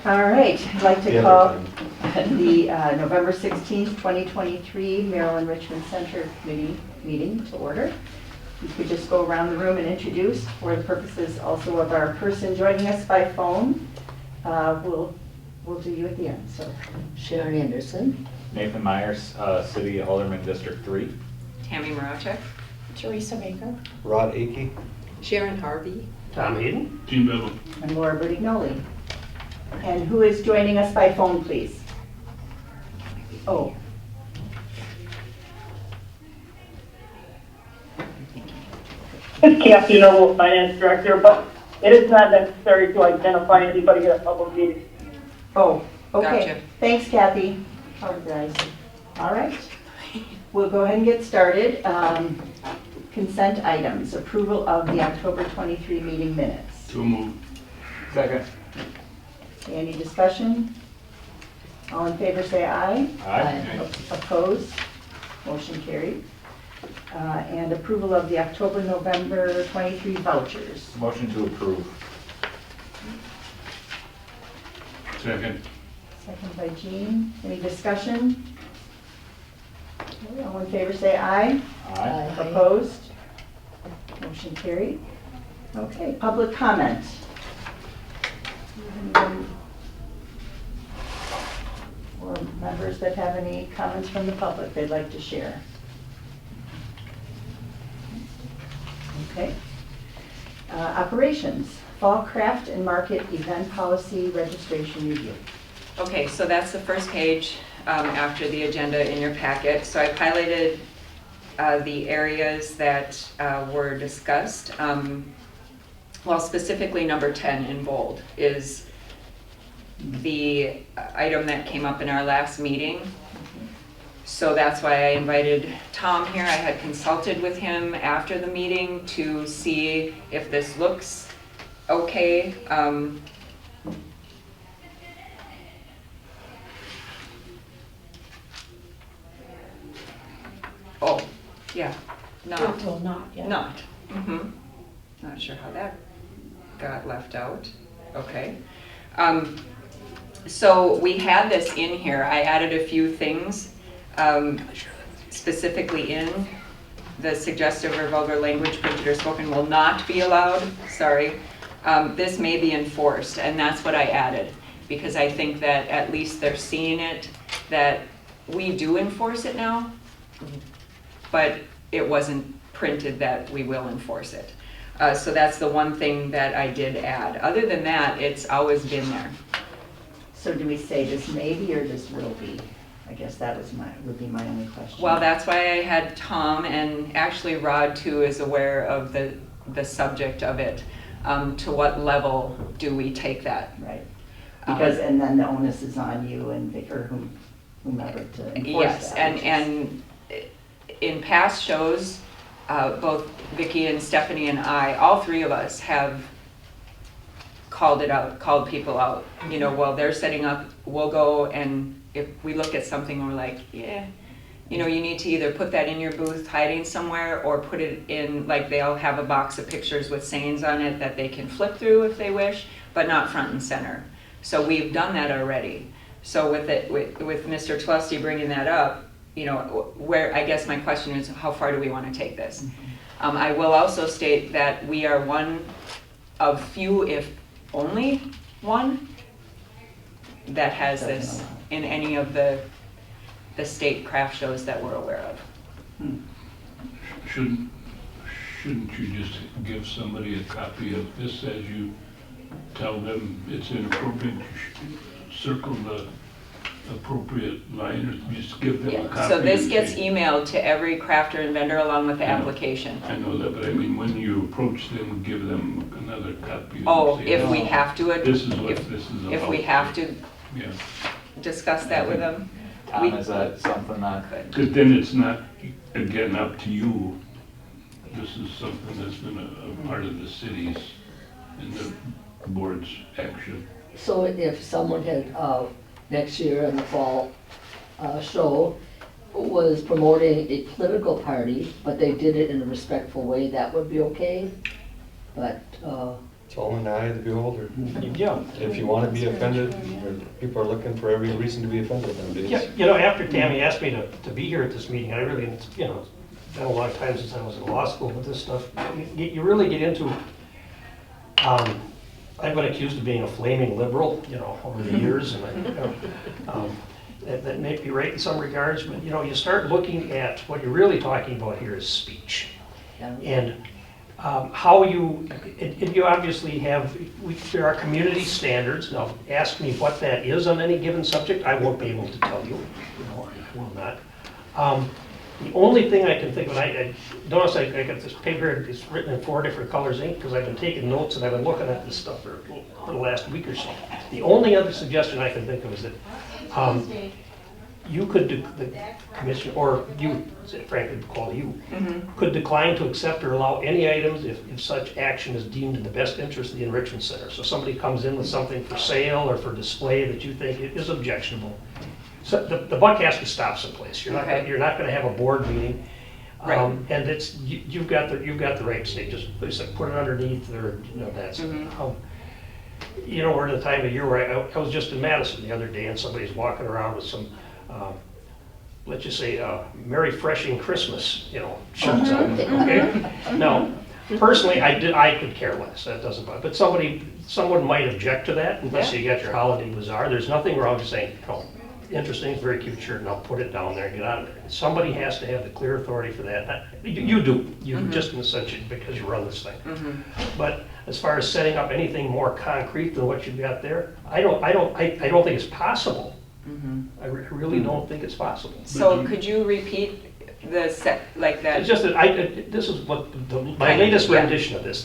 All right, I'd like to The call other the November 16th, 2023 Merrill Enrichment Center Committee meeting to order. You could just go around the room and introduce for the purposes also of our person joining us by phone. We'll do you at the end. So, Sharon Anderson. Nathan Myers, City Alderman, District 3. Tammy Marocek. Teresa Baker. Rod Akey. Sharon Harvey. Tom Hayden. Gene Bevel. and Laura Buttignoli. And who is joining us by phone, please? Oh. It's Kathy Noble, Finance Director, but it is not necessary to identify anybody at a public meeting. Oh, okay. Gotcha. Thanks, Kathy. Apologize. All right. We'll go ahead and get started. Consent items, approval of the October 23 meeting minutes. So moved. Second. Any discussion? All in favor say aye. Aye. Opposed? Motion carried. And approval of the October, November 23 vouchers. Motion to approve. Second. Second by Jean. Any discussion? Okay, all in favor say aye. Aye. Opposed? Motion carried. Okay, public comment. Anyone or members that have any comments from the public they'd like to share? Okay. Operations, Fall Craft and Market Event Policy Registration Review. Okay, so that's the first page after the agenda in your packet. So I highlighted the areas that were discussed. Well, specifically number 10 in bold is the item that came up in our last meeting. So that's why I invited Tom here. I had consulted with him after the meeting to see if this looks okay. Oh, yeah, not. Well, not yet. Not. Not sure how that got left out. Okay. So we had this in here. I added a few things specifically in the suggestive or vulgar language printed or spoken will not be allowed. Sorry. This may be enforced, and that's what I added because I think that at least they're seeing it, that we do enforce it now, but it wasn't printed that we will enforce it. So that's the one thing that I did add. Other than that, it's always been there. So do we say this may be or this will be? I guess that would be my only question. Well, that's why I had Tom, and actually Rod too is aware of the subject of it. To what level do we take that? Right. Because, and then the onus is on you and Vic or whomever to enforce Yes, that. and in past shows, both Vicki and Stephanie and I, all three of us have called it out, called people out. You know, while they're setting up, we'll go and if we look at something and we're like, yeah, you know, you need to either put that in your booth hiding somewhere or put it in, like they'll have a box of pictures with sayings on it that they can flip through if they wish, but not front and center. So we've done that already. So with Mr. Tlusty bringing that up, you know, where I guess my question is, how far do we want to take this? I will also state that we are one of few, if only one, that has this in any of the state craft shows that we're aware of. Shouldn't you just give somebody a copy of this as you tell them it's inappropriate? Circle the appropriate line, or just give them a copy? So this gets emailed to every crafter and vendor along with the application. I know that, but I mean, when you approach them, give them another copy. and Oh, say, if we have to, This is what this is about. if we have to Yeah, discuss that with them, Tom, is that something that could. because then it's not, again, up to you. This is something that's been a part of the city's and the board's action. So if someone had, next year in the fall show, was promoting a political party, but they did it in a respectful way, that would be okay? But, It's all in the eye of the beholder. Yeah. If you want to be offended, or people are looking for every reason to be offended nowadays. Yeah, you know, after Tammy asked me to be here at this meeting, I really, you know, it's been a long time since I was in law school, but this stuff, you really get into, I've been accused of being a flaming liberal, you know, over the years, and that may be right in some regards, but, you know, you start looking at what you're really talking about here is speech. And how you obviously have, there are community standards. Now, ask me what that is on any given subject, I won't be able to tell you, no, I will not. The only thing I can think of, I notice I got this paper, it's written in 4 different colors ink, because I've been taking notes and I've been looking at this stuff for the last week or so. The only other suggestion I can think of is that you could, the commission, or you, frankly, call you, could decline to accept or allow any items if such action is deemed in the best interest of the Enrichment Center. So somebody comes in with something for sale or for display that you think is objectionable. So the buck has to stop someplace. You're not Okay. you're not going to have a board meeting, Right. and it's you've got the right to say just put it underneath or you know that's it. You know, we're in a time of year where I was just in Madison the other day and somebody's walking around with some let's just say Merry Freshing Christmas, you know, shirts on. Okay, now personally I could care less. That doesn't bother. But someone might object to that unless you got your holiday bazaar. There's nothing wrong with saying, oh, interesting, very cute shirt, and I'll put it down there and get out of there. Somebody has to have the clear authority for that. You do, just in the sense because you run this thing. But as far as setting up anything more concrete than what you've got there, I don't think it's possible. I really don't think it's possible. So could you repeat the set, like that? It's just that this is what my latest rendition of this,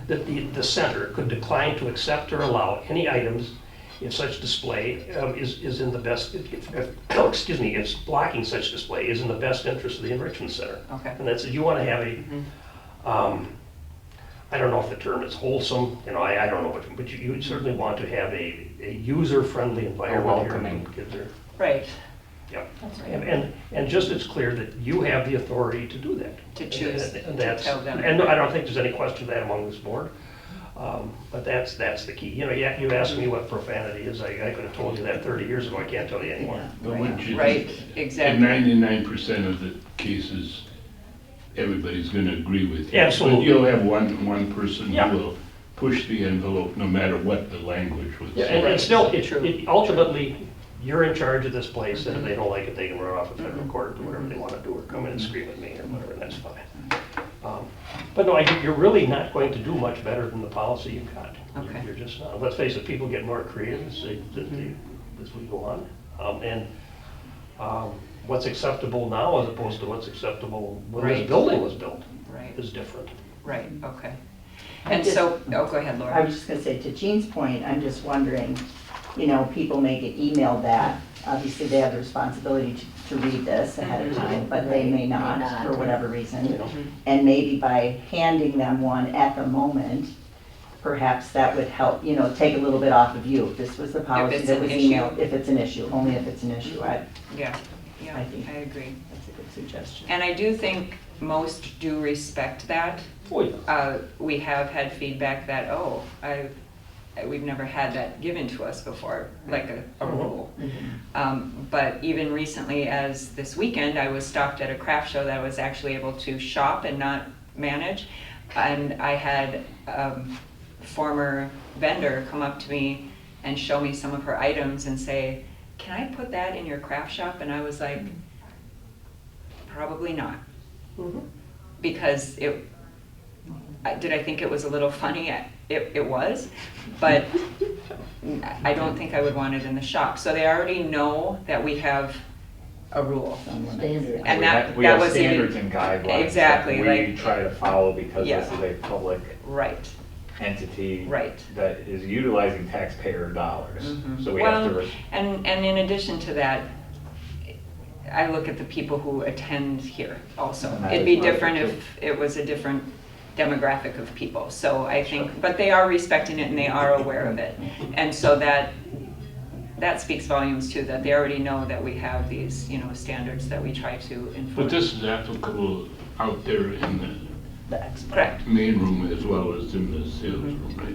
that the center could decline to accept or allow any items if such display is in the best, excuse me, if blocking such display is in the best interest of the Enrichment Center. Okay. And that's, you want to have a, I don't know if the term is wholesome, you know, I don't know, but you certainly want to have a user-friendly environment here. Welcoming. Kids are, Right, yeah. that's right. And just it's clear that you have the authority to do that. To choose, And to that's, tell them. and I don't think there's any question of that among this board. But that's the key. You know, you asked me what profanity is, I could have told you that 30 years ago, I can't tell you anymore. But wouldn't you Right, think exactly. in 99% of the cases, everybody's gonna agree with you? Absolutely. But you'll have one person Yeah. who will push the envelope no matter what the language would Yeah, say. and still, ultimately, you're in charge of this place, and if they don't like it, they can run off to federal court, or whatever they want to do, or come in and scream at me, or whatever, and that's fine. But no, you're really not going to do much better than the policy you've got. Okay. You're just not. Let's face it, people get more creative as we go on. And what's acceptable now as opposed to what's acceptable when this Right. building was built Right, is different. right, okay. And so, oh, go ahead, I Laura. was just gonna say, to Jean's point, I'm just wondering, you know, people may get emailed that. Obviously, they have the responsibility to read this ahead of time, but they may not, for whatever reason. And maybe by handing them one at the moment, perhaps that would help, you know, take a little bit off of you. If this was the policy it's that an was issue. emailed, if it's an issue, only if it's an issue. Yeah, yeah, I think- I agree. That's a good suggestion. And I do think most do respect that. Oh, yeah. We have had feedback that, we've never had that given to us before, like a rule. But even recently, as this weekend, I was stopped at a craft show that I was actually able to shop and not manage. And I had former vendor come up to me and show me some of her items and say, "Can I put that in your craft shop?" And I was like, probably not. Because did I think it was a little funny? It was, but I don't think I would want it in the shop. So they already know that we have a rule. Standard. And We that have was standards even- and guidelines Exactly, that we like- try to follow because Yeah. this is a public Right, entity right. that is utilizing taxpayer dollars. So we Well, have to, and in addition to that, I look at the people who attend here also. And that It'd is be right, different too. if it was a different demographic of people. So I think, but they are respecting it and they are aware of it. And so that speaks volumes too, that they already know that we have these, you know, standards that we try to enforce. But this is applicable out there in That's the Correct. main room as well as in the sales room, right?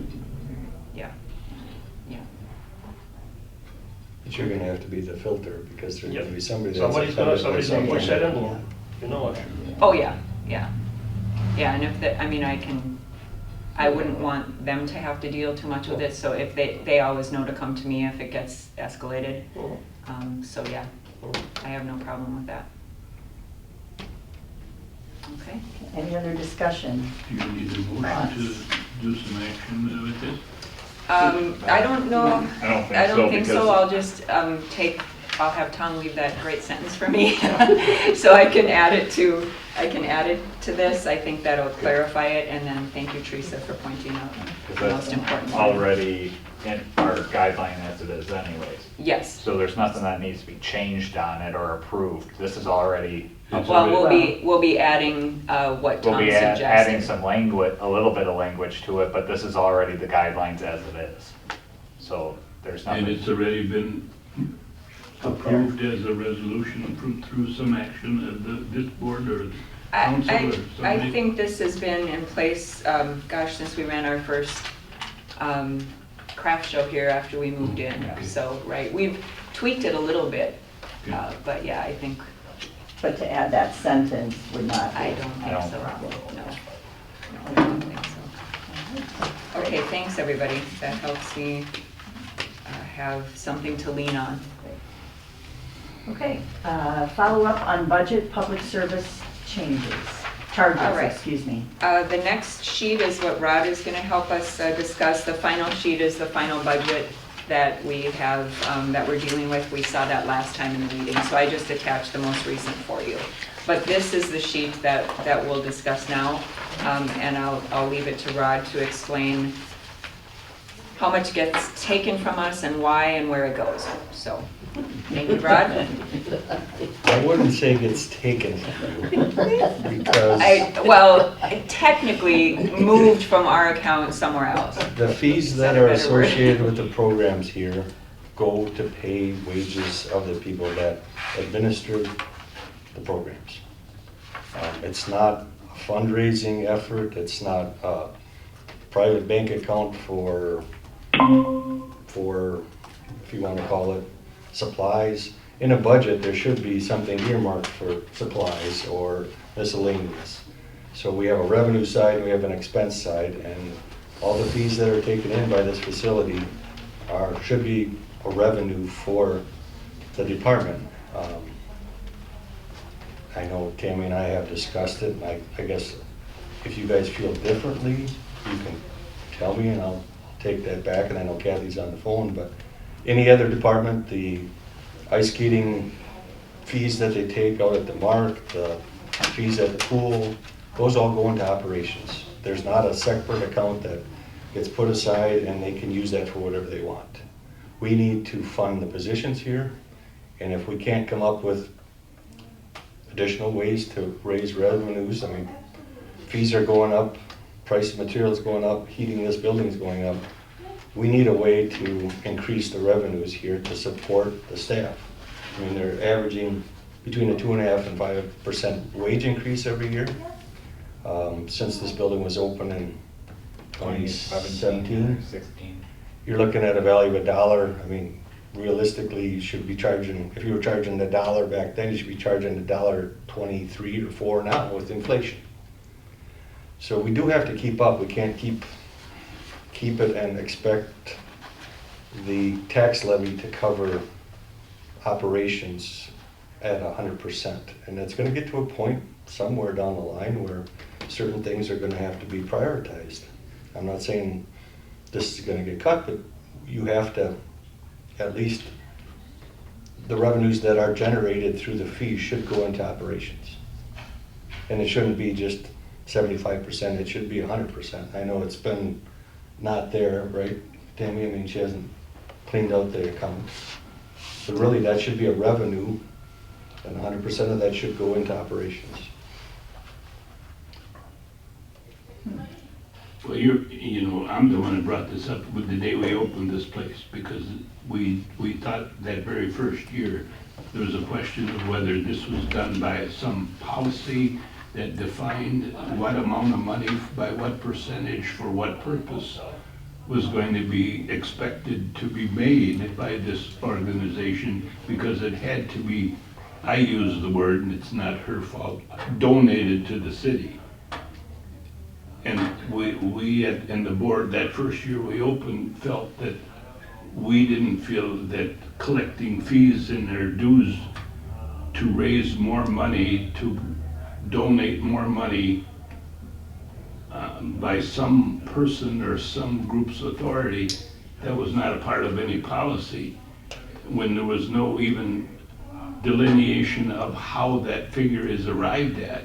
But you're gonna have to be the filter, because there's gonna be somebody that's. Somebody's gonna push that envelope, you know it. Oh, yeah. Yeah, and if I wouldn't want them to have to deal too much with it, so if they always know to come to me if it gets escalated. So yeah, I have no problem with that. Okay. Any other discussion? Do you need a motion to do some action with this? I don't know. I don't think so, because- I'll have Tom leave that great sentence for me, so I can add it to this. I think that'll clarify it, and then thank you, Teresa, for pointing out the most important thing. Already in our guideline as it is anyways. Yes. So there's nothing that needs to be changed on it or approved. This is already. Well, we'll be adding what We'll Tom be suggested. adding some language, a little bit of language to it, but this is already the guidelines as it is. So there's And nothing. it's already been approved as a resolution, approved through some action of this board or council or I somebody? think this has been in place, since we ran our first craft show here after we moved in. Okay. So, right, we've tweaked it a little bit, Okay. but yeah, I think, But to add that sentence would not be. I don't think don't so. think No, I don't think so. Okay, thanks, everybody. That helps me have something to lean on. Okay, follow up on budget public service charges, All right. excuse me. The next sheet is what Rod is going to help us discuss. The final sheet is the final budget that we have, that we're dealing with. We saw that last time in the meeting, so I just attached the most recent for you. But this is the sheet that we'll discuss now, and I'll leave it to Rod to explain how much gets taken from us and why and where it goes. So, thank you, Rod. I wouldn't say it gets taken from you, because Technically moved from our account somewhere else. the fees Is that that a are better word? associated with the programs here go to pay wages of the people that administer the programs. It's not a fundraising effort, it's not a private bank account for, if you want to call it, supplies. In a budget, there should be something earmarked for supplies or miscellaneous. So we have a revenue side, we have an expense side, and all the fees that are taken in by this facility should be a revenue for the department. I know Tammy and I have discussed it, and I guess if you guys feel differently, you can tell me and I'll take that back, and I know Kathy's on the phone, but any other department, the ice skating fees that they take out at the mark, the fees at the pool, those all go into operations. There's not a separate account that gets put aside and they can use that for whatever they want. We need to fund the positions here, and if we can't come up with additional ways to raise revenues, I mean, fees are going up, price of materials going up, heating this building is going up. We need a way to increase the revenues here to support the staff. I mean, they're averaging between a 2.5% and 5% wage increase every year. Since this building was open in 2017, 16. you're looking at a value of $1. I mean, realistically, you should be charging, if you were charging $1 back then, you should be charging $1.23 or $4 now with inflation. So we do have to keep up. We can't keep it and expect the tax levy to cover operations at 100%. And it's going to get to a point somewhere down the line where certain things are going to have to be prioritized. I'm not saying this is going to get cut, but you have to, at least the revenues that are generated through the fees should go into operations. And it shouldn't be just 75%, it should be 100%. I know it's been not there, right, Tammy? I mean, she hasn't cleaned out the accounts. But really, that should be a revenue, and 100% of that should go into operations. Well, I'm the one that brought this up with the day we opened this place, because we thought that very first year, there was a question of whether this was done by some policy that defined what amount of money, by what percentage, for what purpose. was going to be expected to be made by this organization because it had to be, I use the word, and it's not her fault, donated to the city. And and the board, that first year we opened, felt that we didn't feel that collecting fees in their dues to raise more money, to donate more money by some person or some group's authority, that was not a part of any policy, when there was no even delineation of how that figure is arrived at.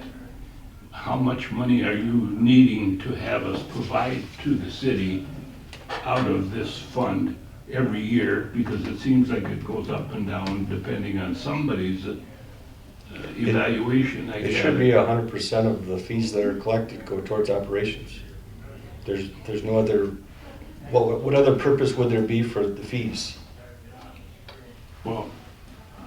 How much money are you needing to have us provide to the city out of this fund every year? Because it seems like it goes up and down depending on somebody's evaluation. It should be 100% of the fees that are collected go towards operations. There's no other, what other purpose would there be for the fees? Well,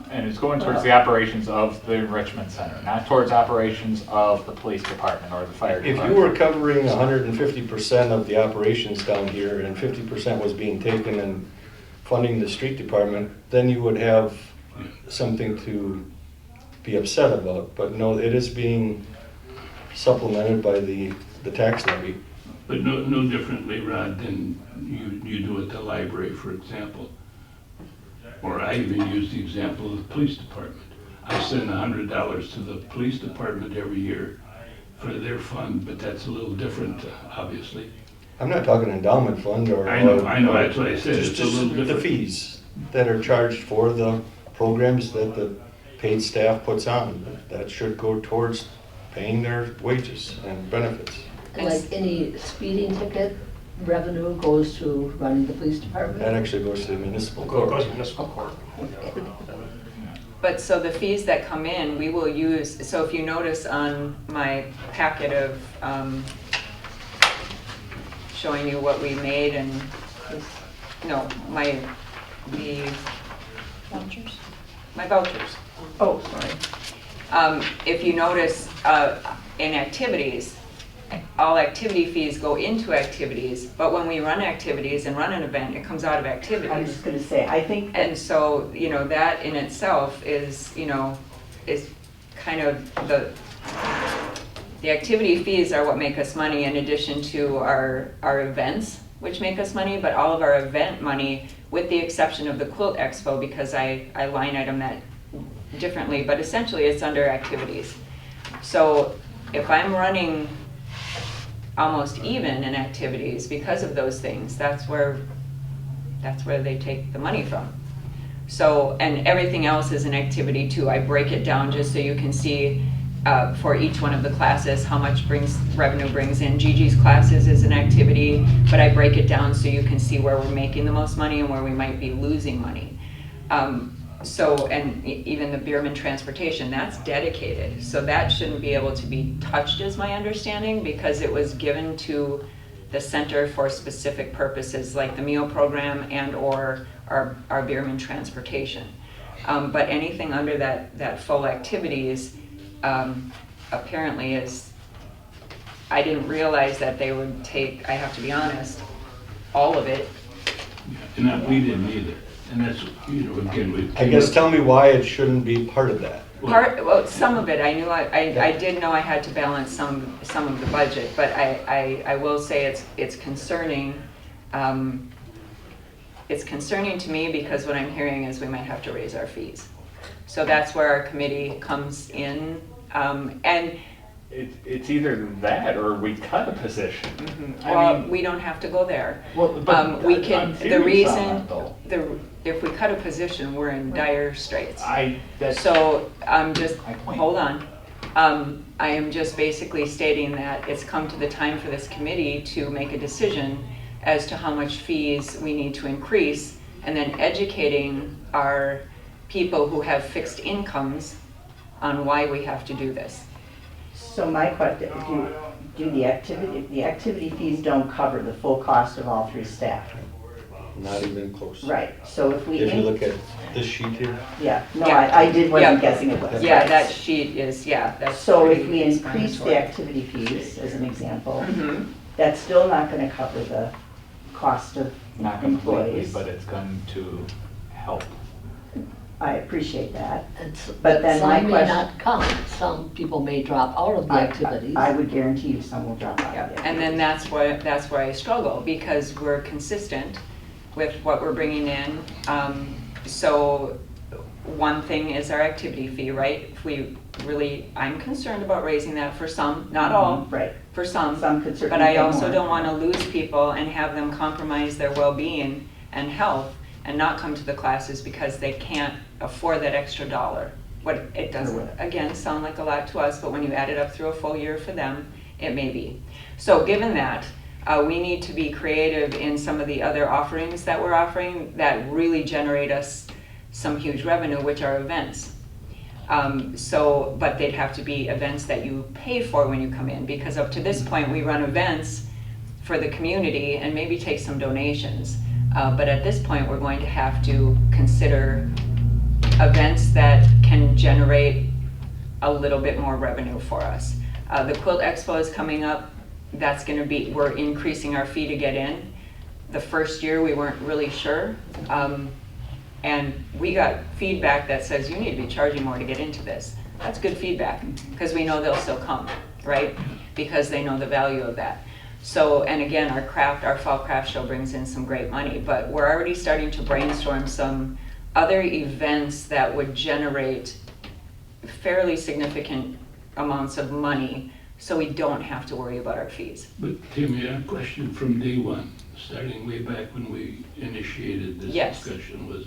And it's going towards the operations of the Enrichment Center, not towards operations of the police department or the fire If department. you were covering 150% of the operations down here and 50% was being taken and funding the street department, then you would have something to be upset about. But no, it is being supplemented by the tax levy. but no differently, Rod, than you do at the library, for example. Or I even use the example of the police department. I send $100 to the police department every year for their fund, but that's a little different, obviously. I'm not talking endowment fund or. I know, that's what I said, Just it's a little the different. fees that are charged for the programs that the paid staff puts on. That should go towards paying their wages and benefits. Like any speeding ticket revenue goes to running the police That department? actually goes to the municipal It court. goes to municipal court. But so the fees that come in, we will use, so if you notice on my packet of showing you what we made and, no, the Vouchers? my vouchers. Oh, sorry. If you notice in activities, all activity fees go into activities, but when we run activities and run an event, it comes out of I was activities. just gonna say, I think that And so, that in itself is, is kind of the activity fees are what make us money in addition to our events, which make us money, but all of our event money, with the exception of the Quilt Expo, because I line item that differently, but essentially it's under activities. So if I'm running almost even in activities because of those things, that's where they take the money from. So, and everything else is an activity too. I break it down just so you can see for each one of the classes how much revenue brings in. Gigi's classes is an activity, but I break it down so you can see where we're making the most money and where we might be losing money. So, and even the Bierman transportation, that's dedicated. So that shouldn't be able to be touched, is my understanding, because it was given to the center for specific purposes like the meal program and or our Bierman transportation. But anything under that full activities apparently is, I didn't realize that they would take, I have to be honest, all of it. And that we didn't either. And that's, again, we. I guess tell me why it shouldn't be part of that. Well, some of it, I knew, I did know I had to balance some of the budget, but I will say it's concerning. It's concerning to me because what I'm hearing is we might have to raise our fees. So that's where our committee comes in, and. It's either that or we cut a position. Well, we don't have to go there. Well, but We can, I'm the serious on reason, that, though. if we cut a position, we're in dire straits. That's So I'm just, my point. hold on. I am just basically stating that it's come to the time for this committee to make a decision as to how much fees we need to increase, and then educating our people who have fixed incomes on why we have to do this. So my question, do the activity fees don't cover the full cost of all three staff? Not even close. Right, so if we. If you look at this sheet here, Yeah, no, Yeah. I wasn't Yeah. guessing it was. Yeah, right. that sheet is, that's. So if pretty we increase explanatory. the activity fees, as an example, Mhm. that's still not gonna cover the cost of Not completely, employees. but it's going to help. I appreciate that. It's- But then my some may question- not come, some people may drop out of the activities. I would guarantee you some will drop out. Yeah, of it. and then that's where I struggle, because we're consistent with what we're bringing in. So one thing is our activity fee, right? If we really, I'm concerned about raising that for some, not all, Right. for some. Some could certainly But I pay also more. don't want to lose people and have them compromise their well-being and health and not come to the classes because they can't afford that extra dollar. What it doesn't, again, sound like a lot to us, but when you add it up through a full year for them, it may be. So given that, we need to be creative in some of the other offerings that we're offering that really generate us some huge revenue, which are events. But they'd have to be events that you pay for when you come in, because up to this point, we run events for the community and maybe take some donations. But at this point, we're going to have to consider events that can generate a little bit more revenue for us. The Quilt Expo is coming up. That's going to be, we're increasing our fee to get in. The first year, we weren't really sure. And we got feedback that says you need to be charging more to get into this. That's good feedback, because we know they'll still come, right? Because they know the value of that. So, and again, our fall craft show brings in some great money, but we're already starting to brainstorm some other events that would generate fairly significant amounts of money, so we don't have to worry about our fees. But Tammy, I have a question from day one, starting way back when we initiated this Yes. discussion was,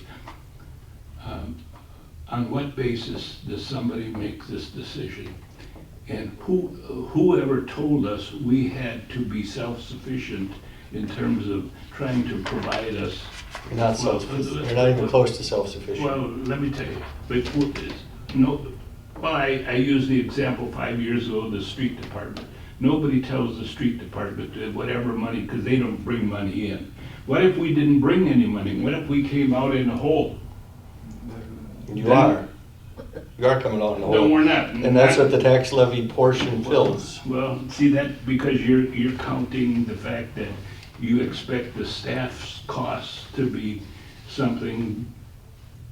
on what basis does somebody make this decision? And whoever told us we had to be self-sufficient in terms of trying to provide us? You're not you're not even close to self-sufficient. Well, let me tell you, but no, well, I used the example 5 years ago, the street department. Nobody tells the street department that whatever money, because they don't bring money in. What if we didn't bring any money? What if we came out in a hole? You are. You are coming out in the hole. No, we're not. And that's what the tax levy portion fills. Well, see that, because you're counting the fact that you expect the staff's costs to be something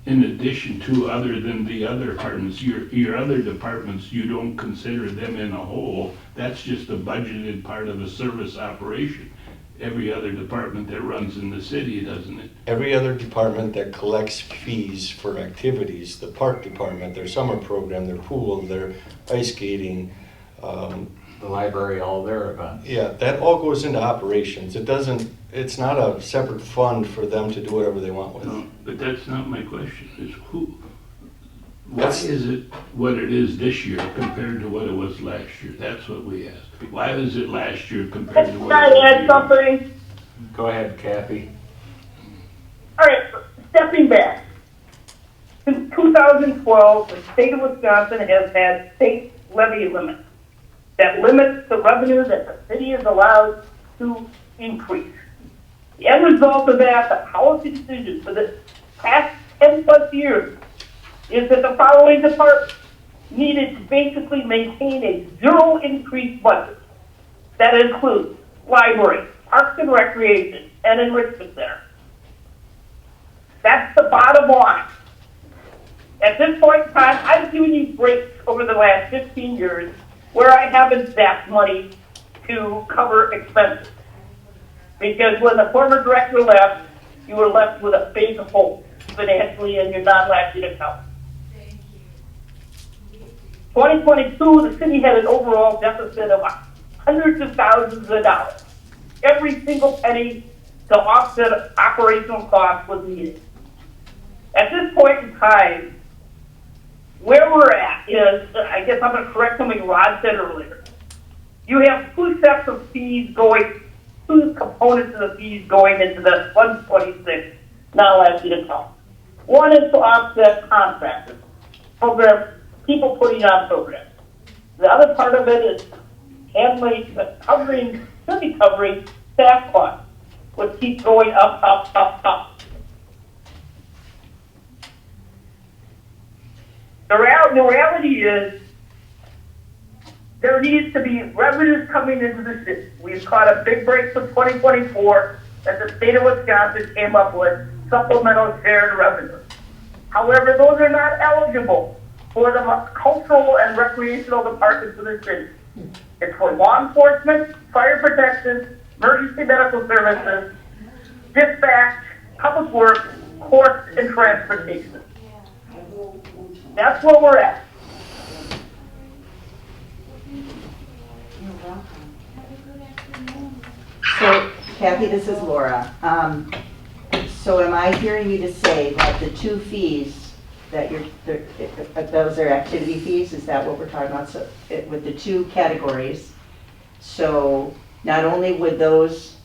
in addition to, other than the other departments. Your other departments, you don't consider them in a whole. That's just a budgeted part of a service operation. Every other department that runs in the city, doesn't it? Every other department that collects fees for activities, the park department, their summer program, their pool, their ice skating, The library, all their events. yeah, that all goes into operations. It's not a separate fund for them to do whatever they want with. No, but that's not my question, is why That's- is it what it is this year compared to what it was last year? That's what we asked. Why is it last year compared to Can what I it was? add something? Go ahead, Kathy. All right, stepping back. Since 2012, the state of Wisconsin has had state levy limits that limits the revenue that the city is allowed to increase. The end result of that, the policy decision for the past 10 plus years, is that the following departments needed to basically maintain a zero increase budget. That includes library, parks and recreation, and enrichment center. That's the bottom line. At this point in time, I've given you breaks over the last 15 years where I haven't zapped money to cover expenses. Because when the former director left, you were left with a big hole financially in your non-lasting account. 2022, the city had an overall deficit of hundreds of thousands of dollars. Every single penny to offset operational costs was needed. At this point in time, where we're at is, I guess I'm going to correct something Rod said earlier. You have two sets of fees going, two components of the fees going into the 126 non-lasting account. One is to offset contractors, program, people putting on programs. The other part of it is handling, should be covering staff costs, which keep going up, up, up, up. The reality is there needs to be revenues coming into the city. We've caught a big break for 2024. that the state of Wisconsin came up with supplemental shared revenue. However, those are not eligible for the cultural and recreational departments of the city. It's for law enforcement, fire protection, emergency medical services, dispatch, public works, courts, and transportation. That's where we're at. So Kathy, this is Laura. So am I hearing you to say that the two fees that those are activity fees, is that what we're talking about? So with the two categories, so not only would those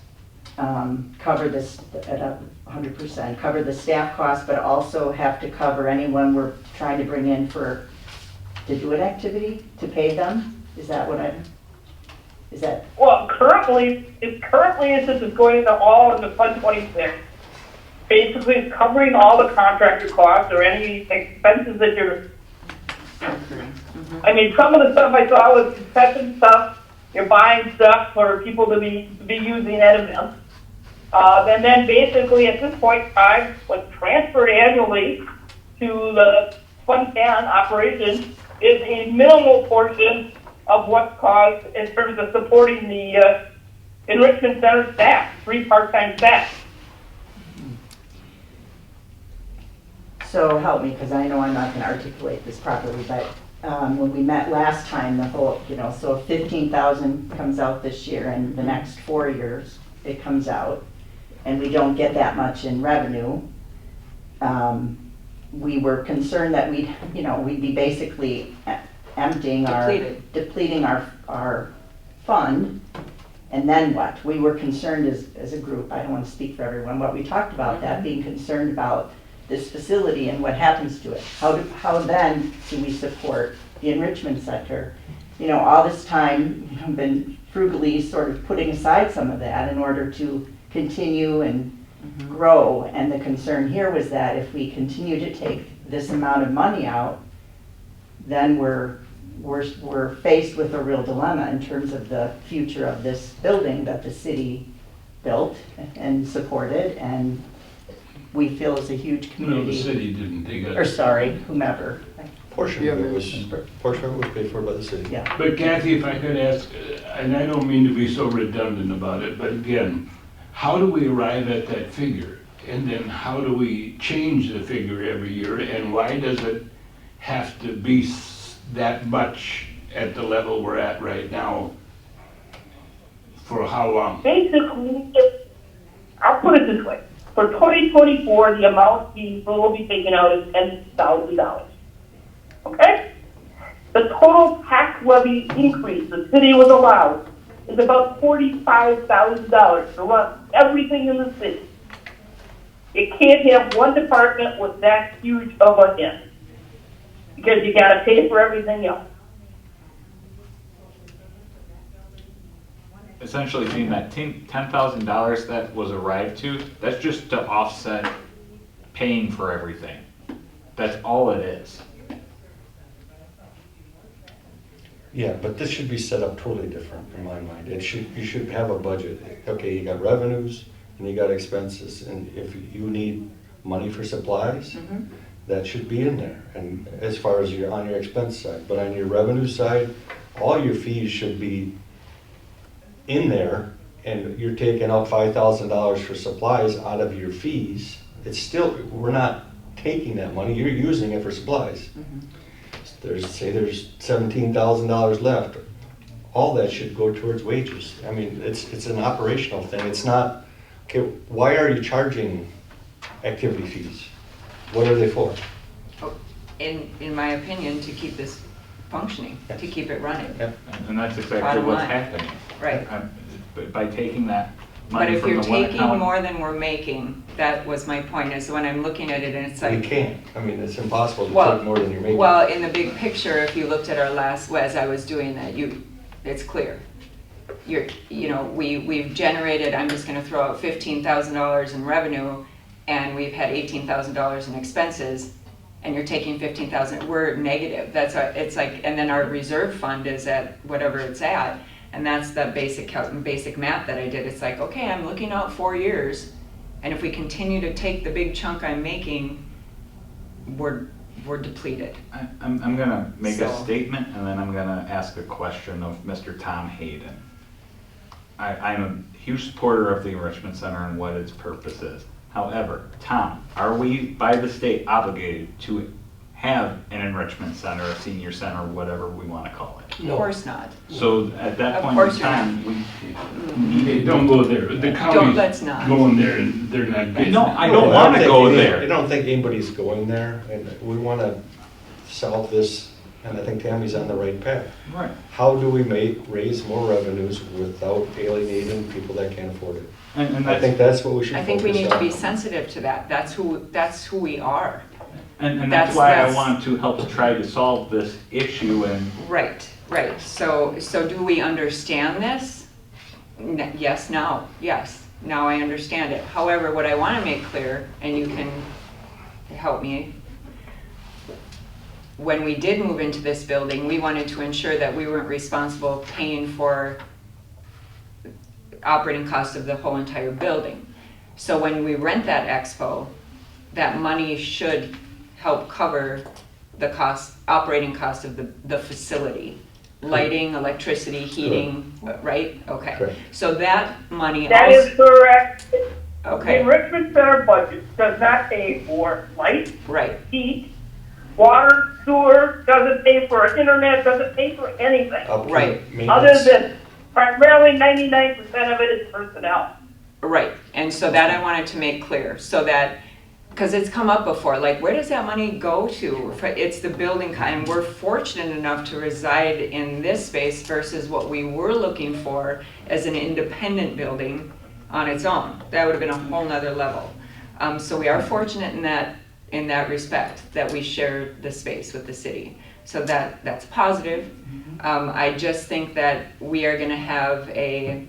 cover this at 100%, cover the staff costs, but also have to cover anyone we're trying to bring in to do an activity, to pay them? Is that what is that? Well, currently this is going to all into Fund 26. Basically, it's covering all the contractor costs or any expenses that you're. I mean, some of the stuff I saw was concession stuff. You're buying stuff for people to be using at events. And then basically at this point in time, what's transferred annually to the Fund 10 operation is a minimal portion of what's caused in terms of supporting the Enrichment Center staff, 3 part-time staff. So help me, because I know I'm not going to articulate this properly, but when we met last time, the whole, so if 15,000 comes out this year and the next 4 years it comes out, and we don't get that much in revenue, we were concerned that we'd be basically depleting our fund, and then what? We were concerned as a group, I don't want to speak for everyone, but we talked about that, being concerned about this facility and what happens to it. How then do we support the enrichment center? All this time, been frugally sort of putting aside some of that in order to continue and grow. And the concern here was that if we continue to take this amount of money out, then we're faced with a real dilemma in terms of the future of this building that the city built and supported, and we feel is a huge community. No, the city didn't take it. Or sorry, whomever. Portion of it was paid for by the city. Yeah. But Kathy, if I could ask, and I don't mean to be so redundant about it, but again, how do we arrive at that figure? And then how do we change the figure every year? And why does it have to be that much at the level we're at right now? For how long? Basically, I'll put it this way. For 2024, the amount we will be taking out is $10,000. Okay? The total tax levy increase the city was allowed is about $45,000 to run everything in the city. You can't have one department with that huge of a hit, because you got to pay for everything else. Essentially, Gene, that $10,000 that was arrived to, that's just to offset paying for everything. That's all it is. Yeah, but this should be set up totally different in my mind. You should have a budget. Okay, you got revenues and you got expenses, and if you need money for supplies, that should be in there. And as far as on your expense side, but on your revenue side, all your fees should be in there, and you're taking out $5,000 for supplies out of your fees. It's still, we're not taking that money, you're using it for supplies. There's $17,000 left. All that should go towards wages. I mean, it's an operational thing. It's not, okay, why are you charging activity fees? What are they for? In my opinion, to keep this functioning, to keep it running. Yeah. And that's exactly Bottom what's line. happening. Right. But by taking that But money if from you're the one taking account. more than we're making, that was my point, is when I'm looking at it and it's We like, can't. I mean, it's impossible to Well- take more than you're making. well, in the big picture, if you looked at our last, as I was doing that, it's clear. We've generated, I'm just gonna throw out $15,000 in revenue, and we've had $18,000 in expenses, and you're taking 15,000, we're negative. It's like, and then our reserve fund is at whatever it's at. And that's the basic math that I did. It's like, okay, I'm looking out 4 years, and if we continue to take the big chunk I'm making, we're depleted. I'm gonna make a So- statement and then I'm gonna ask a question of Mr. Tom Hayden. I'm a huge supporter of the Enrichment Center and what its purpose is. However, Tom, are we by the state obligated to have an enrichment center, a senior center, whatever we wanna call it? Of course not. So at that Of point in course you're time, we Hey, need don't go there. The let's county's not. going there and they're not getting. No, it. I don't wanna go I there. don't think anybody's going there, and we wanna solve this, and I think Tammy's on the right path. Right. How do we raise more revenues without alienating people that can't afford it? And I think that's, that's what we should I focus on. think we need to be sensitive to that. That's who we are. and that's- that's why I that's- want to help try to solve this issue and Right. So do we understand this? Yes, now, yes. Now I understand it. However, what I want to make clear, and you can help me, when we did move into this building, we wanted to ensure that we weren't responsible paying for operating costs of the whole entire building. So when we rent that expo, that money should help cover the cost, operating cost of the facility. Lighting, electricity, heating, right? Okay. Correct. So that money That also, is correct. The okay, Enrichment Center budget does not pay for light, right. heat, water, sewer, doesn't pay for internet, doesn't pay for anything. Upkeep, Right. maintenance. Other than primarily 99% of it is personnel. Right, and so that I wanted to make clear, so that, because it's come up before, like, where does that money go to? It's the building, and we're fortunate enough to reside in this space versus what we were looking for as an independent building on its own. That would have been a whole nother level. So we are fortunate in that respect, that we share the space with the city. So that's positive. I just think that we are gonna have a,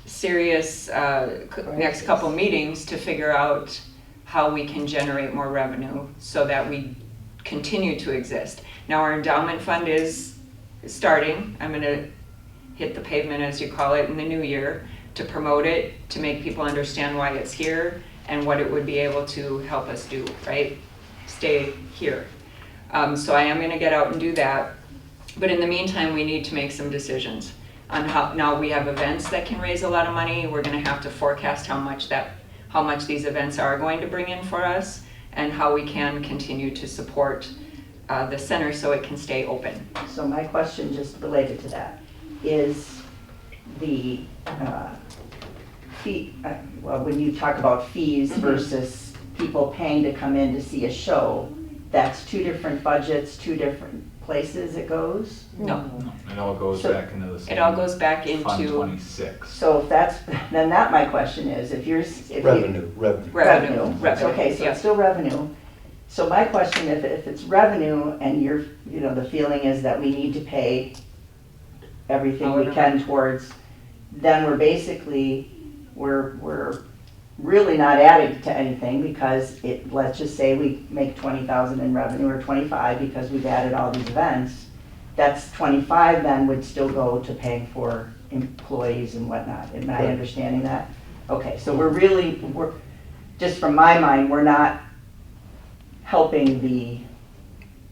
serious next couple meetings to figure out how we can generate more revenue so that we continue to exist. Now, our endowment fund is starting. I'm gonna hit the pavement, as you call it, in the new year to promote it, to make people understand why it's here and what it would be able to help us do, right? Stay here. So I am gonna get out and do that. But in the meantime, we need to make some decisions on how, now we have events that can raise a lot of money. We're gonna have to forecast how much these events are going to bring in for us and how we can continue to support the center so it can stay open. So my question just related to that is the fee, well, when you talk about fees versus people paying to come in to see a show, that's two different budgets, two different places it goes? No, it all goes So- back into the same. it all goes back Fund into 26. So if that's, then that my question is, if you're, if you. Revenue. Revenue, okay, so yeah. it's still revenue. So my question, if it's revenue and you're, you know, the feeling is that we need to pay everything we However can towards, then we're basically, we're really not adding to anything because it, let's just say we make 20,000 in revenue or 25 because we've added all these events. That's 25 then would still go to paying for employees and whatnot. Am I Right. understanding that? Okay, so we're, just from my mind, we're not helping the,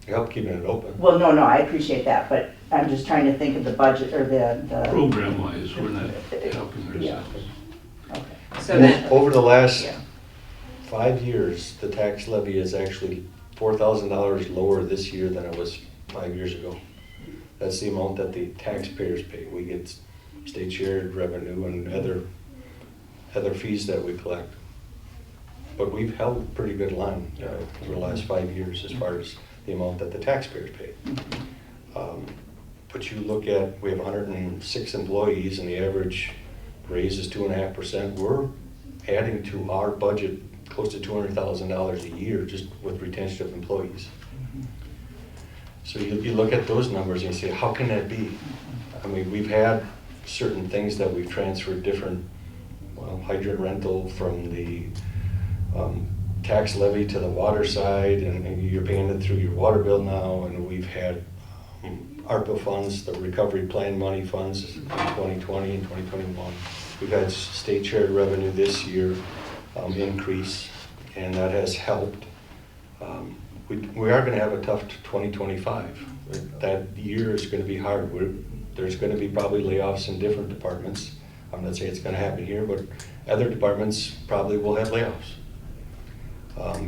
Help keeping it open. well, no, I appreciate that, but I'm just trying to think of the budget or the, Program-wise, we're not helping Yeah. ourselves. okay. So then, Over the last yeah. 5 years, the tax levy is actually $4,000 lower this year than it was 5 years ago. That's the amount that the taxpayers pay. We get state shared revenue and other fees that we collect. But we've held a pretty good line over the last 5 years as far as the amount that the taxpayers pay. But you look at, we have 106 employees and the average raise is 2.5%. We're adding to our budget close to $200,000 a year just with retention of employees. So you look at those numbers and you say, how can that be? I mean, we've had certain things that we've transferred different, hydrant rental from the tax levy to the water side, and you're paying it through your water bill now, and we've had ARPA funds, the recovery plan money funds in 2020 and 2021. We've had state shared revenue this year increase, and that has helped. We are going to have a tough 2025. That year is going to be hard. There's going to be probably layoffs in different departments. I'm not saying it's going to happen here, but other departments probably will have layoffs.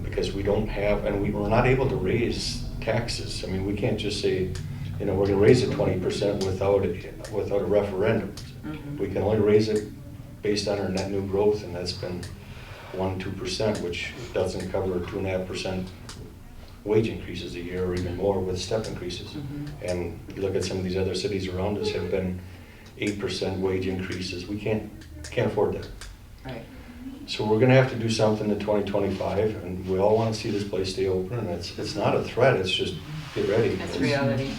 Because we don't have, and we're not able to raise taxes. I mean, we can't just say, you know, we're going to raise it 20% without a referendum. Mhm. We can only raise it based on our net new growth, and that's been 1-2%, which doesn't cover 2.5% wage increases a year or even more with step increases. Mhm. And you look at some of these other cities around us have been 8% wage increases. We can't afford that. Right. So we're gonna have to do something in 2025, and we all wanna see this place stay open, and it's not a threat, it's just get ready. That's reality.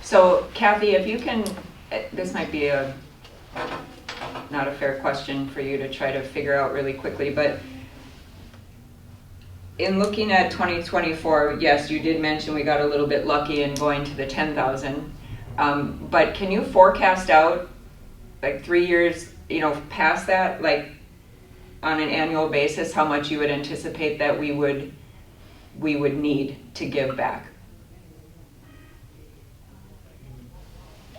So Kathy, if you can, this might be not a fair question for you to try to figure out really quickly, but in looking at 2024, yes, you did mention we got a little bit lucky in going to the 10,000. But can you forecast out like 3 years, you know, past that, like on an annual basis, how much you would anticipate that we would need to give back?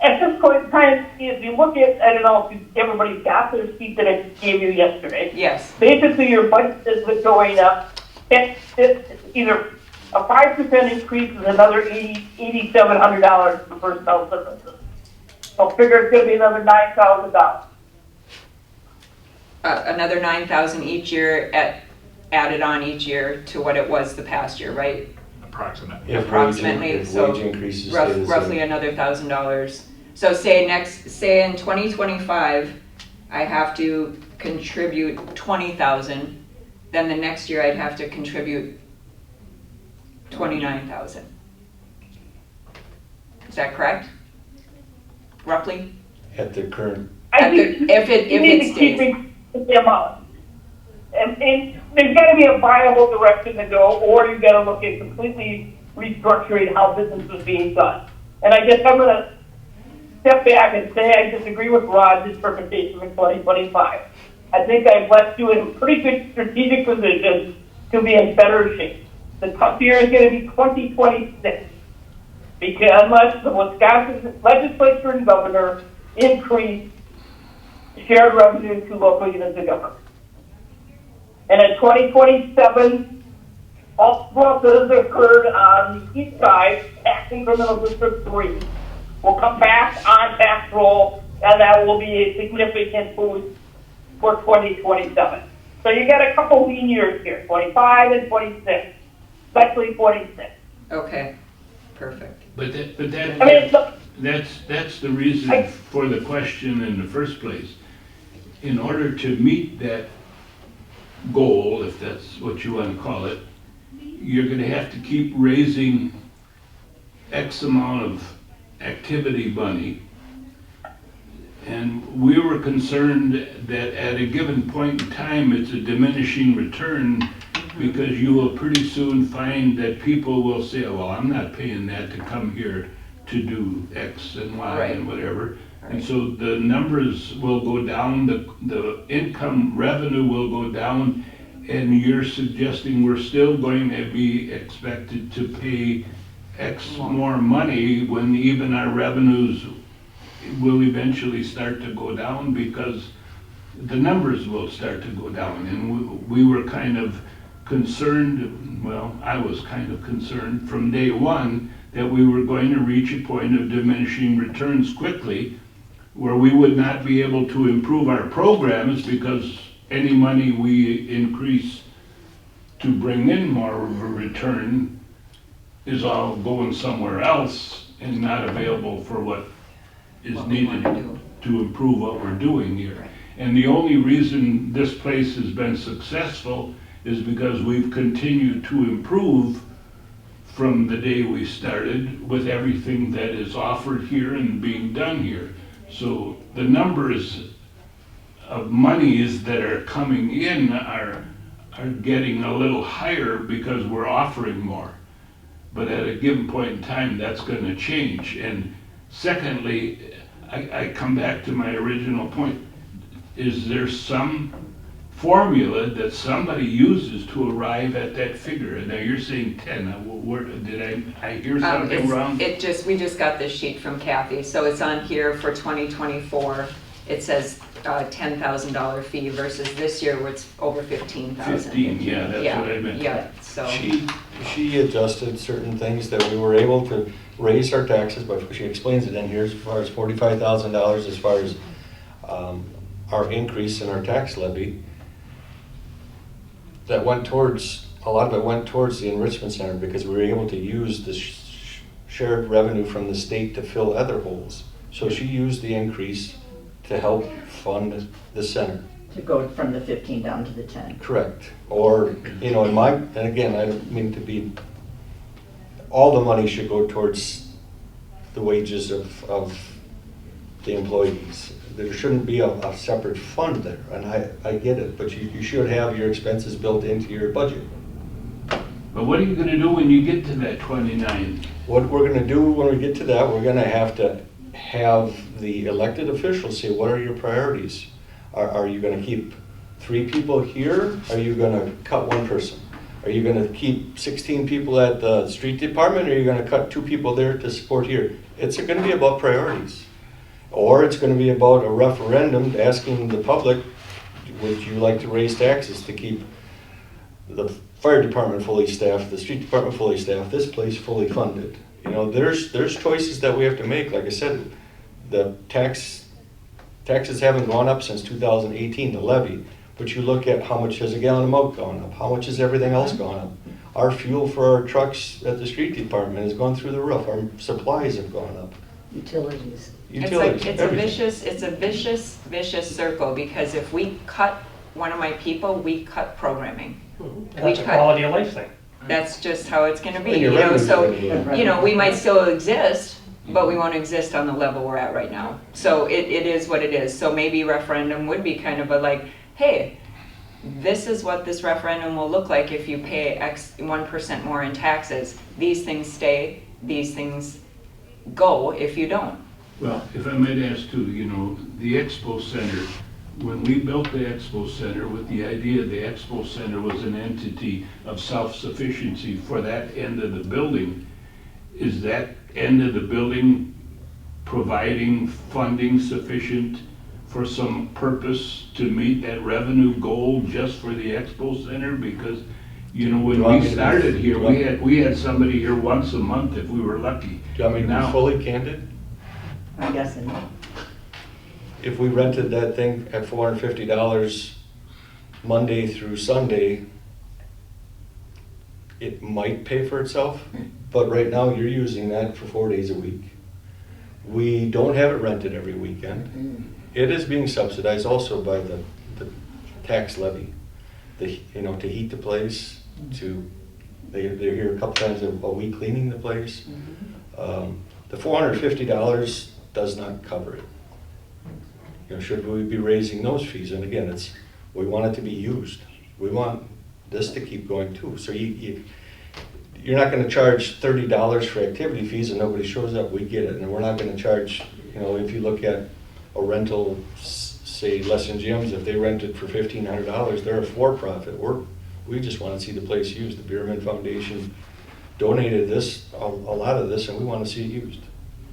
At this point in time, if you look at, I don't know if everybody got the sheet that I gave you yesterday. Yes. Basically, your budget is going up. It's either a 5% increase is another $8,700 for first health services. So figure it's going to be another $9,000. Another 9,000 each year added on each year to what it was the past year, right? Approximately. Approximately, If so wage increases stay the same. roughly another $1,000. So say in 2025, I have to contribute 20,000. Then the next year I'd have to contribute 29,000. Is that correct? Roughly? At the current, I think If it you need to keep stays. increasing the amount. And there's got to be a viable direction to go, or you've got to look at completely restructuring how business is being done. And I guess I'm going to step back and say I disagree with Rod's interpretation of 2025. I think I've left you in a pretty good strategic position to be in better shape. The tough year is going to be 2026, because unless the Wisconsin legislature and governor increase shared revenue to local units of government. And in 2027, all growth that has occurred on the east side, tax incremental district 3, will come back on tax roll, and that will be a significant boost for 2027. So you got a couple lean years here, 25 and 26, especially 26. Okay, perfect. But I mean, look, that's the reason for the question in the first place. In order to meet that goal, if that's what you want to call it, you're going to have to keep raising X amount of activity money. And we were concerned that at a given point in time, it's a diminishing return, because you will pretty soon find that people will say, well, I'm not paying that to come here to do X and Y and whatever. And so the numbers will go down, the income revenue will go down, and you're suggesting we're still going to be expected to pay X more money when even our revenues will eventually start to go down, because the numbers will start to go down. And we were kind of concerned, well, I was kind of concerned from day one that we were going to reach a point of diminishing returns quickly, where we would not be able to improve our programs because any money we increase to bring in more of a return is all going somewhere else and not available for what is needed to improve what we're doing here. And the only reason this place has been successful is because we've continued to improve from the day we started with everything that is offered here and being done here. So the numbers of monies that are coming in are getting a little higher because we're offering more. but at a given point in time, that's gonna change. And secondly, I come back to my original point. Is there some formula that somebody uses to arrive at that figure? And now you're saying 10, where, did I hear something wrong? We just got this sheet from Kathy, so it's on here for 2024. It says $10,000 fee versus this year where it's over 15,000. 15, yeah, that's what I meant. Yeah, so. She adjusted certain things that we were able to raise our taxes, but she explains it in here as far as $45,000 as far as our increase in our tax levy. That went towards, a lot of it went towards the Enrichment Center because we were able to use the shared revenue from the state to fill other holes. So she used the increase to help fund the center. To go from the 15 down to the 10. Correct. Or, you know, and again, I don't mean to be, all the money should go towards the wages of the employees. There shouldn't be a separate fund there, and I get it, but you should have your expenses built into your budget. But what are you gonna do when you get to that 29? What we're gonna do when we get to that, we're gonna have to have the elected officials say, what are your priorities? Are you gonna keep 3 people here? Are you gonna cut 1 person? Are you gonna keep 16 people at the street department, or are you gonna cut 2 people there to support here? It's gonna be about priorities. Or it's gonna be about a referendum asking the public, would you like to raise taxes to keep the fire department fully staffed, the street department fully staffed, this place fully funded? You know, there's choices that we have to make. Like I said, the taxes haven't gone up since 2018, the levy. But you look at how much has a gallon of milk gone up, how much has everything else gone up. Our fuel for our trucks at the street department has gone through the roof. Our supplies have gone up. Utilities. Utilities, It's a vicious circle, because if we cut one of my people, we cut programming. That's a quality of life thing. That's just how it's gonna be, Well, you your know, revenue's so, gonna be up. you know, we might still exist, but we won't exist on the level we're at right now. So it is what it is. So maybe referendum would be kind of a like, hey, this is what this referendum will look like if you pay 1% more in taxes. These things stay, these things go if you don't. Well, if I might ask too, you know, the Expo Center, when we built the Expo Center with the idea the Expo Center was an entity of self-sufficiency for that end of the building, is that end of the building providing funding sufficient for some purpose to meet that revenue goal just for the Expo Center? Because, you know, when we started here, we had somebody here once a month if we were lucky. Do you want me to be Now, fully candid? I'm guessing. If we rented that thing at $450 Monday through Sunday, it might pay for itself, but right now you're using that for 4 days a week. We don't have it rented every weekend. It is being subsidized also by the tax levy, you know, to heat the place, they're here a couple times a week cleaning the place. The $450 does not cover it. You know, should we be raising those fees? And again, we want it to be used. We want this to keep going too. So you're not going to charge $30 for activity fees and nobody shows up. We get it, and we're not going to charge. You know, if you look at a rental, say Lesson Gyms, if they rent it for $1,500, they're a for-profit. We just want to see the place used. The Bierman Foundation donated a lot of this, and we want to see it used,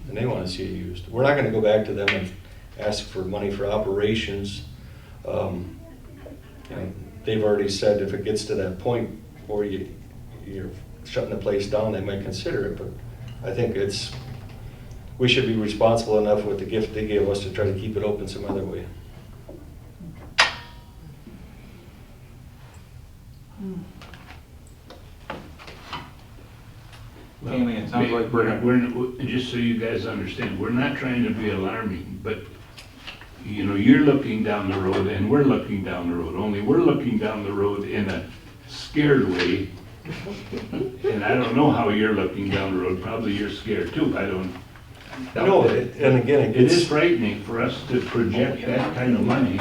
and they want to see it used. We're not going to go back to them and ask for money for operations. And they've already said if it gets to that point where you're shutting the place down, they might consider it. But I think we should be responsible enough with the gift they gave us to try to keep it open some other way. Amy, it sounds like we're just so you guys understand, we're not trying to be alarming, but you know, you're looking down the road and we're looking down the road, only we're looking down the road in a scared way. And I don't know how you're looking down the road, probably you're scared too, I don't. No, and again, it is frightening for us to project that kind of money.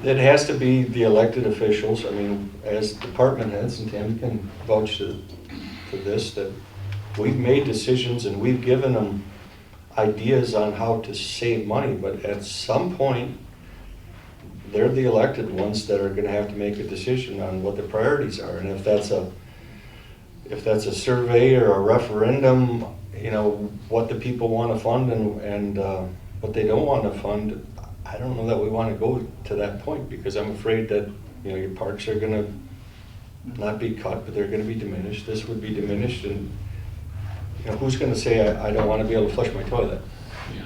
It has to be the elected officials. I mean, as department heads, and Tim can vouch for this, that we've made decisions and we've given them ideas on how to save money, but at some point, they're the elected ones that are gonna have to make a decision on what the priorities are. And if that's a survey or a referendum, you know, what the people wanna fund and what they don't wanna fund, I don't know that we wanna go to that point, because I'm afraid that, you know, your parks are gonna not be cut, but they're gonna be diminished. This would be diminished, and, you know, who's gonna say, I don't wanna be able to flush my toilet? Yeah.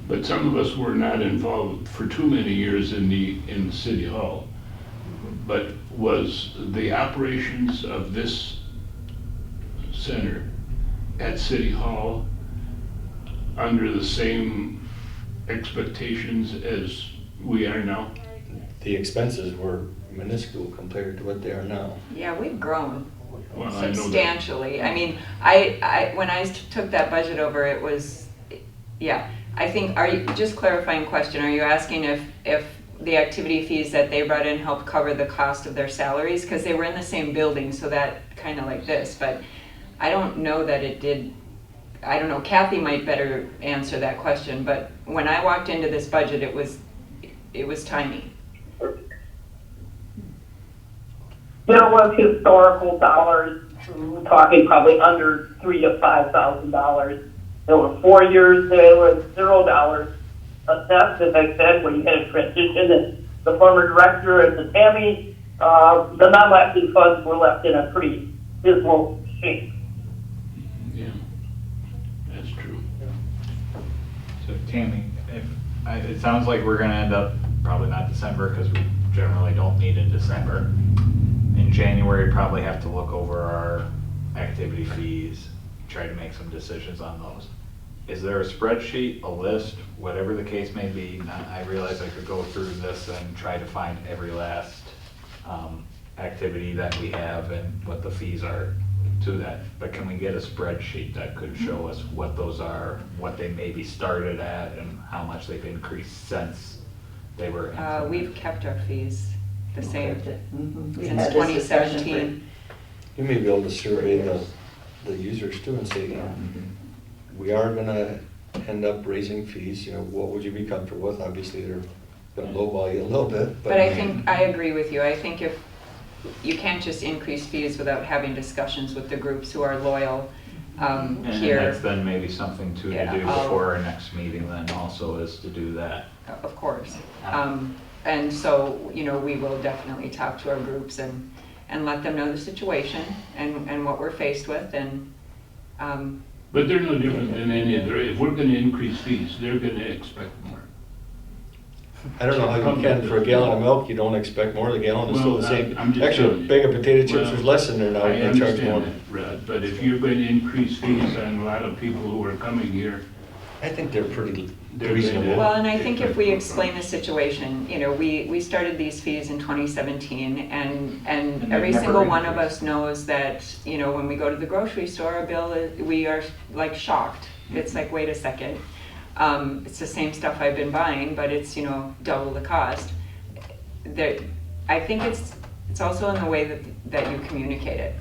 But some of us were not involved for too many years in the city hall. But was the operations of this center at city hall under the same expectations as we are now? The expenses were minuscule compared to what they are now. Yeah, we've grown Well, I know that. substantially. I mean, when I took that budget over, it was, yeah. I think, just clarifying question, are you asking if the activity fees that they brought in helped cover the cost of their salaries? Because they were in the same building, so that kind of like this, but I don't know that it did. I don't know, Kathy might better answer that question, but when I walked into this budget, it was tiny. There was historical dollars, we're talking probably under $3,000 to $5,000. There were 4 years there was $0 assessed, as I said, when you had a transition and the former director and the Tammy, the non-lapsing funds were left in a pretty dismal shape. Yeah, that's true. So Tammy, it sounds like we're gonna end up, probably not December, because we generally don't meet in December. In January, probably have to look over our activity fees, try to make some decisions on those. Is there a spreadsheet, a list, whatever the case may be? I realize I could go through this and try to find every last activity that we have and what the fees are to that. But can we get a spreadsheet that could show us what those are, what they maybe started at, and how much they've increased since they were implemented? We've kept our fees the same We've since had this discussion 2017. You may be able to survey the users too and say, you know, we are gonna end up raising fees, you know, what would you be comfortable with? Obviously, they're gonna lowball you a little bit, But I think, I agree with you. I think if, you can't just increase fees without having discussions with the groups who are loyal And here. that's then maybe something to Yeah, do I'll- before our next meeting then also is to do that. Of course. And so, you know, we will definitely talk to our groups and let them know the situation and what we're faced with, and, But they're no different than any other. If we're gonna increase fees, they're gonna expect more. I don't know how you can, for a gallon of milk, you don't expect more, the gallon is still the Well, same. I'm just Actually, telling a you. bag of potato chips, Well, there's less in there now, I and charge more. understand that, Rod, but if you're going to increase fees on a lot of people who are coming here, I think they're pretty They're reasonable. well, and I think if we explain the situation, you know, we started these fees in 2017, and And every they've single never one of increased. us knows that, you know, when we go to the grocery store, our bill, we are like shocked. It's like, wait a second, it's the same stuff I've been buying, but it's, you know, double the cost. I think it's also in the way that you communicate it,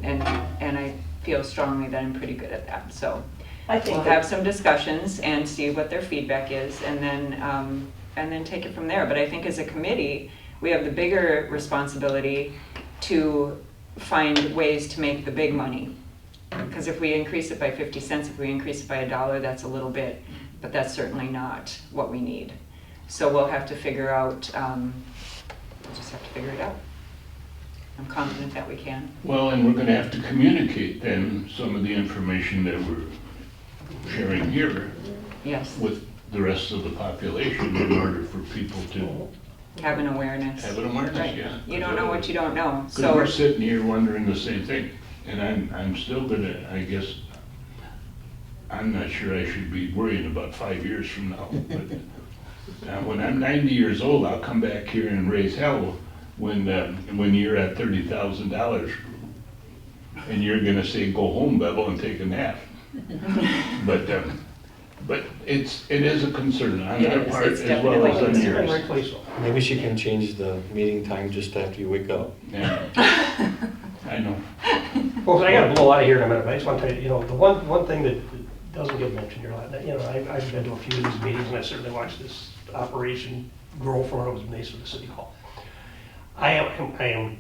and I feel strongly that I'm pretty good at that, so. I think We'll that- have some discussions and see what their feedback is, and then take it from there. But I think as a committee, we have the bigger responsibility to find ways to make the big money. Because if we increase it by 50 cents, if we increase it by $1, that's a little bit, but that's certainly not what we need. So we'll have to figure out, we'll just have to figure it out. I'm confident that we can. well, and we're going to have to communicate then some of the information that we're sharing here Yes, with the rest of the population in order for people to have an awareness. have an awareness, Right. yeah. You don't know what you don't know, Because so. we're sitting here wondering the same thing, and I'm still gonna, I guess, I'm not sure I should be worrying about 5 years from now, but when I'm 90 years old, I'll come back here and raise hell when you're at $30,000, and you're gonna say, go home, Bevel, and take a nap. But it is a concern on It our is. part It's as well as on definitely a yours. Rightfully so. Maybe she can change the meeting time just after you wake up. Yeah. I know. Well, I gotta blow out of here in a minute, but I just want to tell you, the one thing that doesn't get mentioned here a lot, I've been to a few of these meetings, and I certainly watched this operation grow from when it was based at the city hall. I am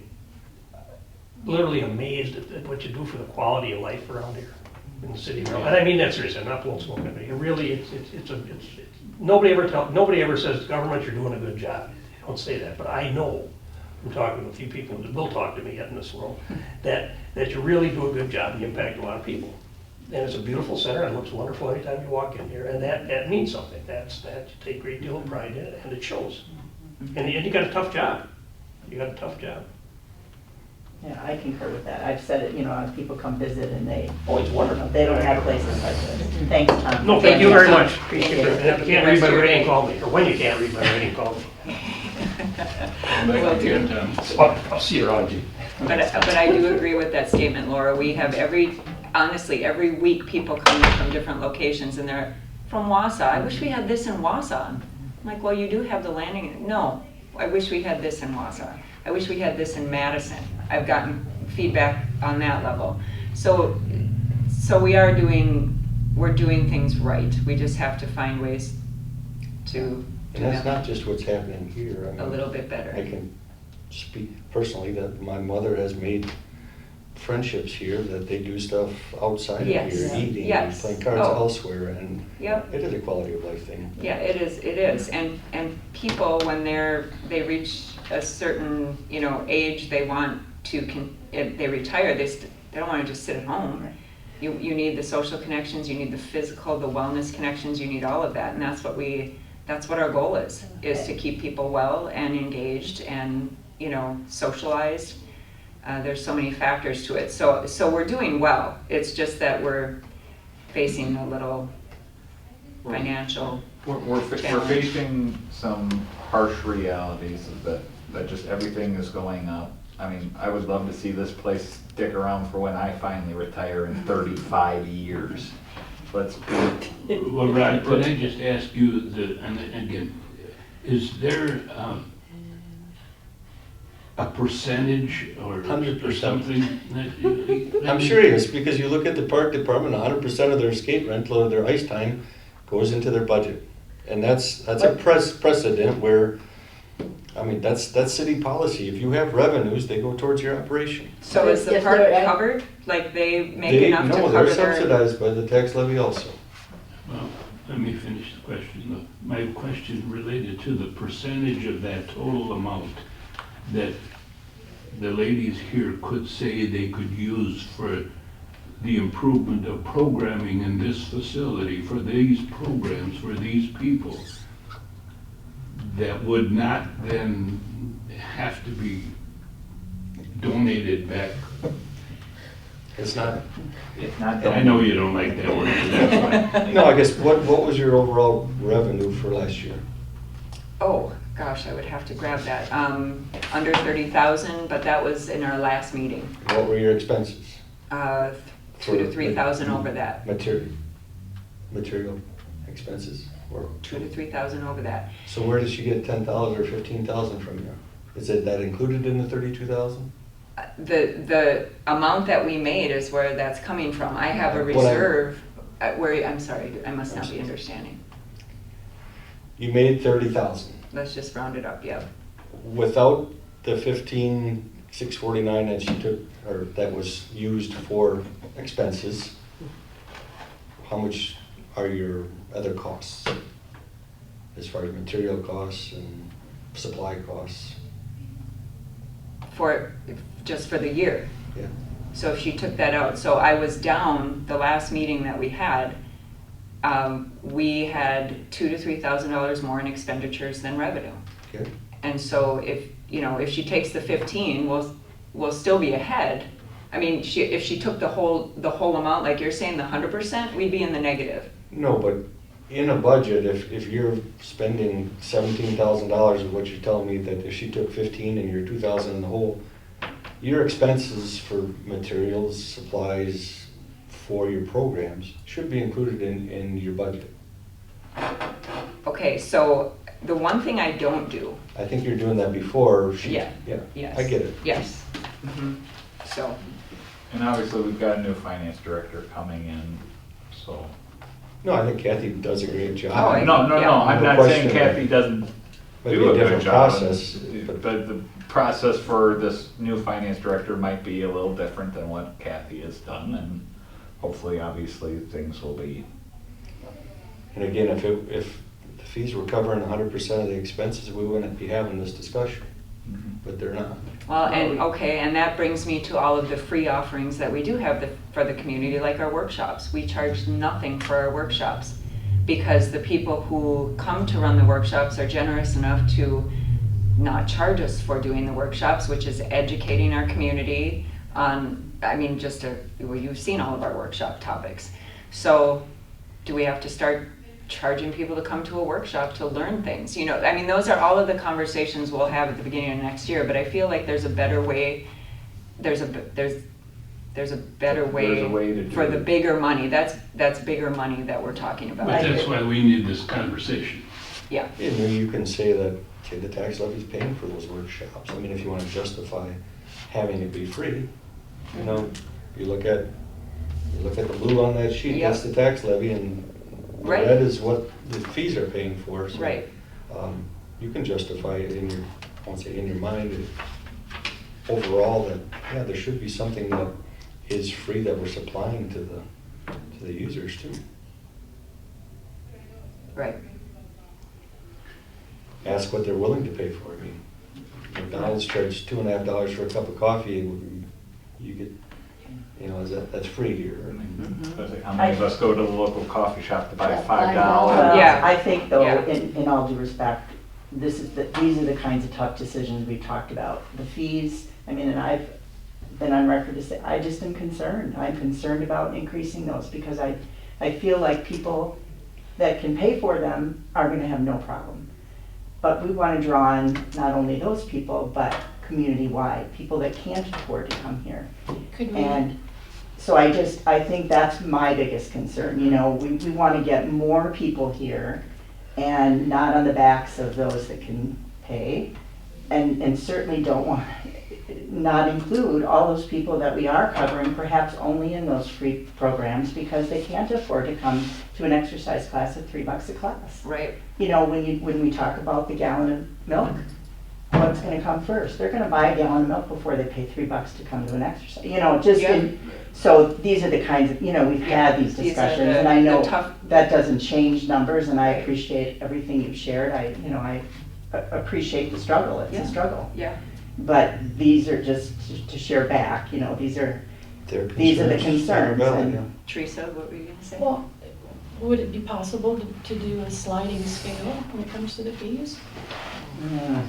literally amazed at what you do for the quality of life around here in the city of Merrill. And I mean that seriously, I'm not blowing smoke at it. It really, it's nobody ever says, government, you're doing a good job. They don't say that, but I know from talking to a few people that will talk to me yet in this world, that you really do a good job and you impact a lot of people. And it's a beautiful center, and it looks wonderful anytime you walk in here, and that means something. That you take a great deal of pride in it, and it shows. And you got a tough job. You got a tough job. Yeah, I concur with that. I've said it, people come visit and Oh, it's wonderful. they don't have places like this. Thanks, Tom. No, thank you very much. Appreciate it. And if you can't read my writing, call me. Or when you can't read my writing, call me. Back again, Tom. I'll see you around, G. But I do agree with that statement, Laura. We have honestly, every week people come in from different locations and they're from Wausau. I wish we had this in Wausau. I'm like, well, you do have the landing. No, I wish we had this in Wausau. I wish we had this in Madison. I've gotten feedback on that level. So we're doing things right. We just have to find ways to do And that's them not just what's happening here. I mean, a little bit better. I can speak personally that my mother has made friendships here, that they do stuff outside of Yes. here, eating, Yes. playing cards Oh. elsewhere, and Yep. it is a quality of life thing. Yeah, it is. And people, when they reach a certain, age, they want to, if they retire, they don't want to just sit at home. You need the social connections, you need the physical, the wellness connections, you need all of that. And that's what our goal is to keep people well and engaged and, socialized. There's so many factors to it. So we're doing well. It's just that we're facing a little financial We're challenge. facing some harsh realities that just everything is going up. I mean, I would love to see this place stick around for when I finally retire in 35 years. Let's Well, Rod, could I just ask you, and again, is there a percentage or 100%. something that I'm serious, because you look at the park department, 100% of their skate rental or their ice time goes into their budget. And that's a precedent where, I mean, that's city policy. If you have revenues, they go towards your operation. So is the Yes, park they're- covered? Like they make enough to No, cover they're their? subsidized by the tax levy also. Well, let me finish the question. My question related to the percentage of that total amount that the ladies here could say they could use for the improvement of programming in this facility, for these programs, for these people, that would not then have to be donated back. It's not, I know you don't like that word, but that's fine. no, I guess, what was your overall revenue for last year? Oh, gosh, I would have to grab that. Under 30,000, but that was in our last meeting. What were your expenses? 2 to 3,000 over that. Material expenses? Or 2 to 3,000 over that. So where does she get 10,000 or 15,000 from you? Is that included in the 32,000? The amount that we made is where that's coming from. I have a What I- reserve, I'm sorry, I must not be understanding. You made 30,000. Let's just round it up, yeah. Without the 15,649 that she took, or that was used for expenses, how much are your other costs? As far as material costs and supply costs? Just for the year. Yeah. So if she took that out, so I was down, the last meeting that we had $2,000 to $3,000 more in expenditures than revenue. Okay. And so if she takes the 15, we'll still be ahead. I mean, if she took the whole amount, like you're saying, the 100%, we'd be in the negative. No, but in a budget, if you're spending $17,000 of what you're telling me, that if she took 15 and you're 2,000 in the hole, your expenses for materials, supplies, for your programs should be included in your budget. Okay, so the one thing I don't do. I think you're doing that before she. Yeah. Yeah. Yes. I get it. Yes. Mhm. So, And obviously, we've got a new finance director coming in, so. No, I think Kathy does a great job. Oh, I- No, yeah. I'm No not saying question. Kathy doesn't Might be do a a good different job. process, But the process for this new finance director might be a little different than what Kathy has done, and hopefully, obviously, things will be. And again, if the fees were covering 100% of the expenses, we wouldn't be having this discussion, but they're not. well, and, okay, and that brings me to all of the free offerings that we do have for the community, like our workshops. We charge nothing for our workshops because the people who come to run the workshops are generous enough to not charge us for doing the workshops, which is educating our community on, well, you've seen all of our workshop topics. So do we have to start charging people to come to a workshop to learn things? Those are all of the conversations we'll have at the beginning of next year, but I feel like there's a better way, there's a better way There's a way to do for the it. bigger money. That's bigger money that we're talking about. But that's why we need this conversation. Yeah, And maybe you can say that, okay, the tax levy's paying for those workshops. I mean, if you want to justify having it be free, you look at the blue on that sheet, that's the tax levy, and the Right. red is what the fees are paying for. So, Right. You can justify it in your mind, overall, that, yeah, there should be something that is free that we're supplying to the users too. right. Ask what they're willing to pay for. I mean, McDonald's charges $2.50 for a cup of coffee, you get, that's free here. How many of us go to the local coffee shop to buy Yeah, $5? Well, Yeah. I think though, Yeah. in all due respect, these are the kinds of tough decisions we've talked about. The fees, and I've been on record to say, I just am concerned. I'm concerned about increasing those because I feel like people that can pay for them are gonna have no problem. But we wanna draw on not only those people, but community-wide, people that can't afford to come here. Could we, And so I think that's my biggest concern, we want to get more people here and not on the backs of those that can pay. And certainly don't want, not include all those people that we are covering, perhaps only in those free programs because they can't afford to come to an exercise class at $3 a class. Right. When we talk about the gallon of milk, what's gonna come first? They're gonna buy a gallon of milk before they pay $3 to come to an exercise, Yeah. so these are the kinds of, we've had these These are discussions, the- and I the know tough- that doesn't change numbers, and I Right. appreciate everything you've shared, I appreciate the struggle, it's Yeah. a struggle. Yeah. But these are just to share back, these are These are the concerns, and- Teresa, what were you gonna say? well, would it be possible to do a sliding scale when it comes to the fees?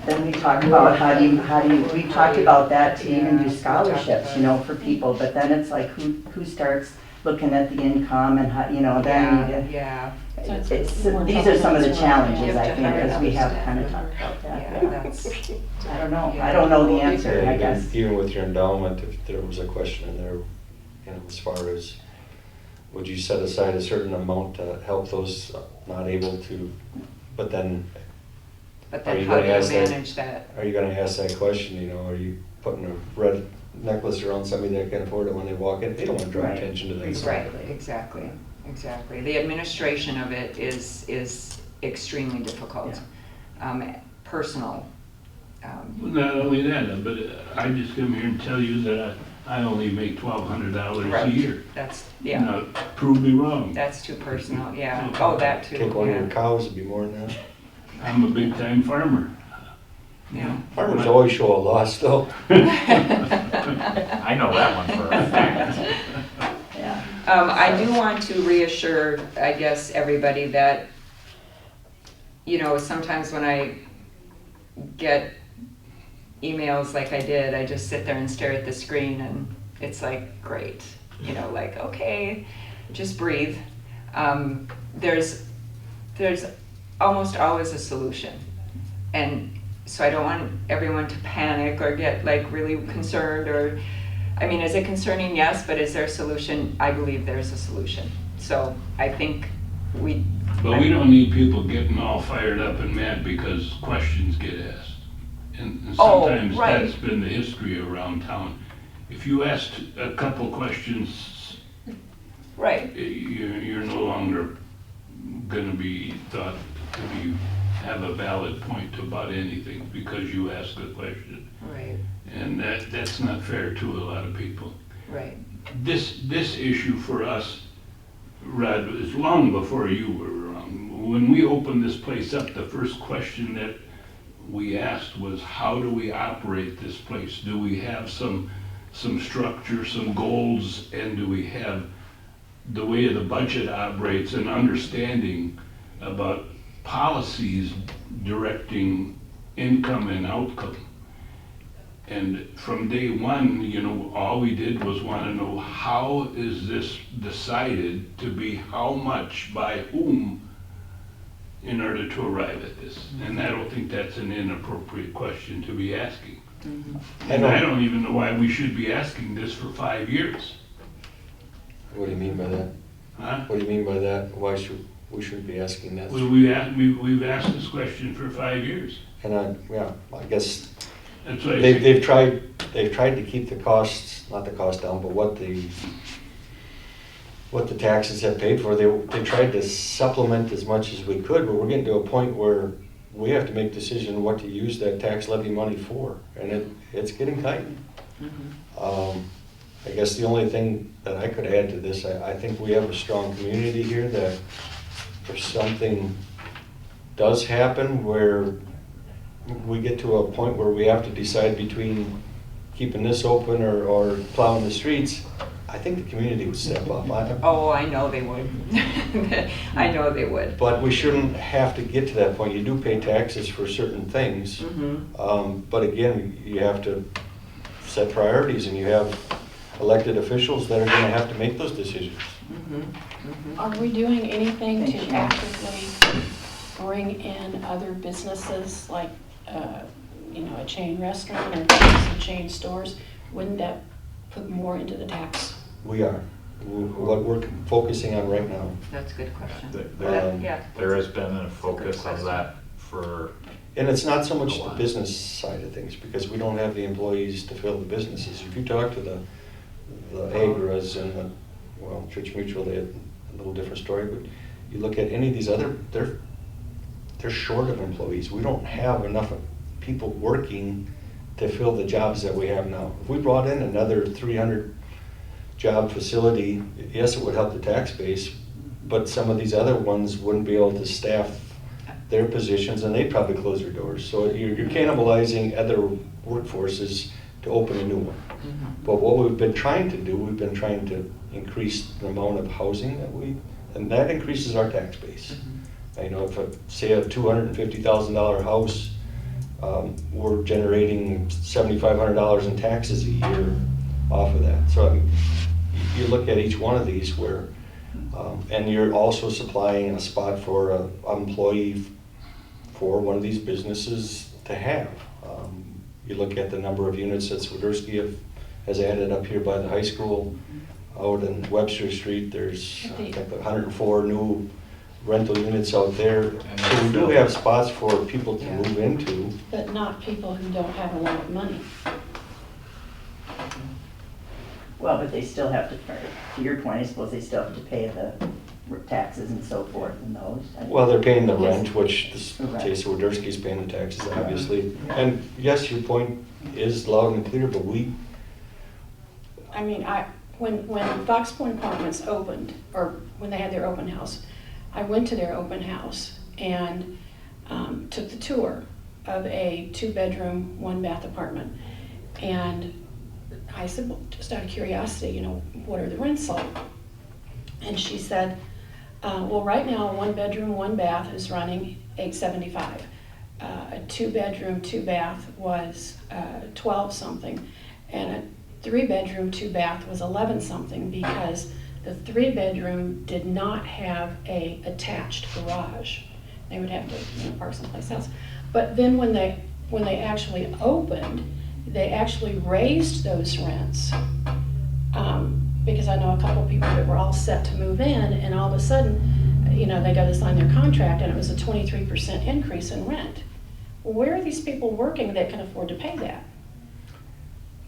Then we talk about how do you, we talked about that to even Yeah, do we scholarships, talked about for people, but then it's like, who starts looking at the income and how, then Yeah, So it's these are some of the more challenges, You have I to think, hire as we have staff kind of members. talked about that, yeah, that's, I don't know the answer, Yeah, I guess. Even with your endowment, if there was a question in there, as far as, would you set aside a certain amount to help those not able to, but then, but Are then you how do gonna you ask that? manage that? are you gonna ask that question, are you putting a red necklace around somebody that can afford it when they walk in? They don't wanna draw Right. attention to that. Right, exactly. The administration of it is extremely difficult. Personal. Well, not only that, but I just come here and tell you that I only make $1,200 a Right. year. That's, yeah, Now, prove me wrong. that's too personal, yeah. Oh, that too, Take one of your yeah. cows, it'd be more than that. I'm a big time farmer. Yeah. Farmers always show a loss though. I know that one for a fact. Yeah. I do want to reassure, I guess, everybody that, sometimes when I get emails like I did, I just sit there and stare at the screen and it's like, great, okay, just breathe. There's almost always a solution. And so I don't want everyone to panic or get really concerned or, is it concerning? Yes, but is there a solution? I believe there's a solution. So I think But we don't need people getting all fired up and mad because questions get asked. And Oh, sometimes right. that's been the history around town. if you asked a couple questions, Right, you're no longer gonna be thought to be, have a valid point about anything because you asked a question. right, And that's not fair to a lot of people. right. This issue for us, Rod, was long before you were around. When we opened this place up, the first question that we asked was, how do we operate this place? Do we have some structure, some goals, and do we have the way the budget operates and understanding about policies directing income and outcome? And from day one, you know, all we did was want to know, how is this decided to be how much by whom in order to arrive at this? And I don't think that's an inappropriate question to be asking. And I don't even know why we should be asking this for 5 years. What do you mean by that? Huh? What do you mean by that? Why should we shouldn't be asking that? We've asked this question for 5 years. And I guess That's why I they've, say- they've tried to keep the costs, not the cost down, but what the taxes have paid for. They tried to supplement as much as we could, but we're getting to a point where we have to make decision what to use that tax levy money for, and it's getting tight. I guess the only thing that I could add to this, I think we have a strong community here that if something does happen where we get to a point where we have to decide between keeping this open or plowing the streets, I think the community would step up. Oh, I know they would. I know they would. But we shouldn't have to get to that point. You do pay taxes for certain things. But again, you have to set priorities, and you have elected officials that are going to have to make those decisions. Are we doing anything to actively bring in other businesses, like, a chain restaurant or some chain stores? Wouldn't that put more into the tax? We are. What we're focusing on right now. That's a good question. There there has been a focus on that for, And it's not so much the business side of things, because we don't have the employees to fill the businesses. If you talk to the Agras and Church Mutual, they had a little different story, but you look at any of these other, they're short of employees. We don't have enough people working to fill the jobs that we have now. If we brought in another 300 job facility, yes, it would help the tax base, but some of these other ones wouldn't be able to staff their positions, and they'd probably close their doors. So you're cannibalizing other workforces to open a new one. But what we've been trying to do, we've been trying to increase the amount of housing and that increases our tax base. You know, if say a $250,000 house, we're generating $7,500 in taxes a year off of that. So I mean, you look at each one of these where, and you're also supplying a spot for an employee for one of these businesses to have. You look at the number of units that Swiderski has added up here by the high school. Out in Webster Street, there's I think 104 new rental units out there. So we do have spots for people to move into. But not people who don't have a lot of money. Well, but they still have to your point, I suppose they still have to pay the taxes and so forth and those. Well, they're paying the rent, which Right. Jay Swiderski's paying the taxes, obviously. And yes, your point is loud and clear, but I mean, when Fox Point Apartments opened, or when they had their open house, I went to their open house and took the tour of a 2-bedroom, 1-bath apartment. And I said, well, just out of curiosity, what are the rents like? And she said, well, right now, a 1-bedroom, 1-bath is running $875. A 2-bedroom, 2-bath was 12-something, and a 3-bedroom, 2-bath was 11-something, because the 3-bedroom did not have a attached garage. They would have to park someplace else. But then when they actually opened, they actually raised those rents. Because I know a couple people that were all set to move in, and all of a sudden, they go to sign their contract, and it was a 23% increase in rent. Well, where are these people working that can afford to pay that?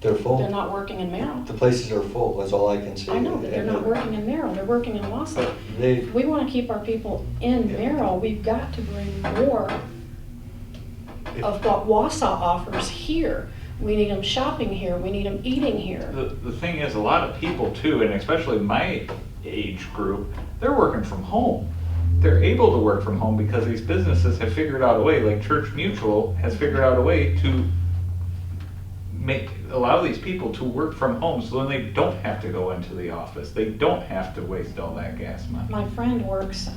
They're full. They're not working in Merrill. The places are full, that's all I can say. I know, but they're not working in Merrill, they're working in Wausau. They, If we wanna keep our people in Merrill, we've got to bring more of what Wausau offers here. We need them shopping here, we need them eating here. The thing is, a lot of people too, and especially my age group, they're working from home. They're able to work from home because these businesses have figured out a way, like Church Mutual has figured out a way to allow these people to work from home, so then they don't have to go into the office. They don't have to waste all that gas money. My friend works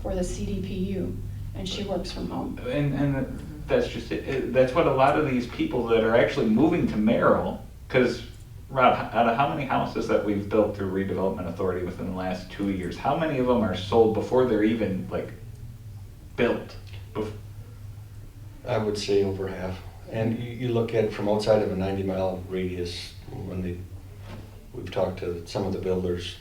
for the CDPU, and she works from home. And that's just it. That's what a lot of these people that are actually moving to Merrill, because Rob, out of how many houses that we've built through redevelopment authority within the last 2 years, how many of them are sold before they're even like built? I would say over half. And you look at it from outside of a 90-mile radius, we've talked to some of the builders,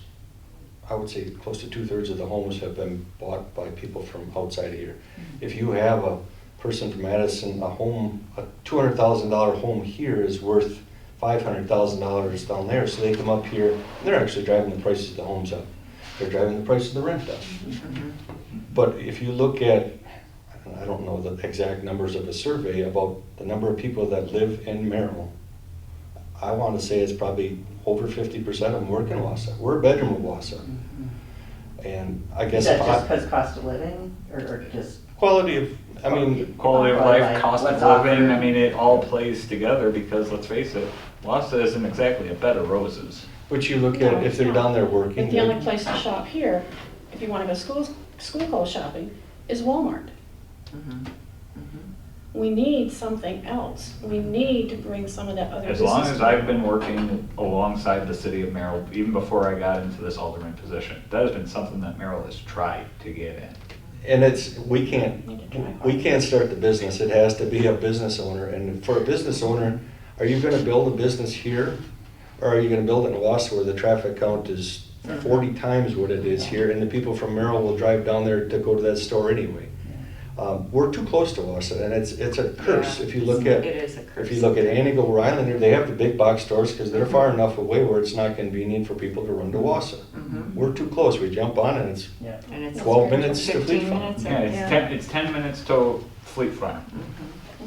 I would say close to 2/3 of the homes have been bought by people from outside of here. If you have a person from Madison, a $200,000 home here is worth $500,000 down there, so they come up here, and they're actually driving the prices of the homes up. They're driving the price of the rent up. But if you look at, I don't know the exact numbers of a survey about the number of people that live in Merrill, I want to say it's probably over 50% of them work in Wausau. We're a bedroom of Wausau. And I guess Is that just because cost of living, or just? quality of, I mean, Quality of life, Like cost of what's living, offered. I mean, it all plays together because, let's face it, Wausau isn't exactly a bed of roses. but you look No, at if it's they're not. down there working. But the only place to shop here, if you wanna go school clothes shopping, is Walmart. We need something else. We need to bring some of that other As business. long as I've been working alongside the city of Merrill, even before I got into this alderman position, that has been something that Merrill has tried to get in. And we can't start the business. It has to be a business owner. And for a business owner, are you gonna build a business here? Or are you gonna build it in Wausau where the traffic count is 40 times what it is here? And the people from Merrill will drive down there to go to that store anyway. We're too close to Wausau, and it's a curse. Yeah, If you look at, it is a curse. if you look at Antigo or Islander, they have the big box stores because they're far enough away where it's not convenient for people to run to Wausau. We're too close. We jump on and it's And it's 12 minutes to 15 Fleet Farm. minutes. Yeah, it's 10 minutes to Fleet Farm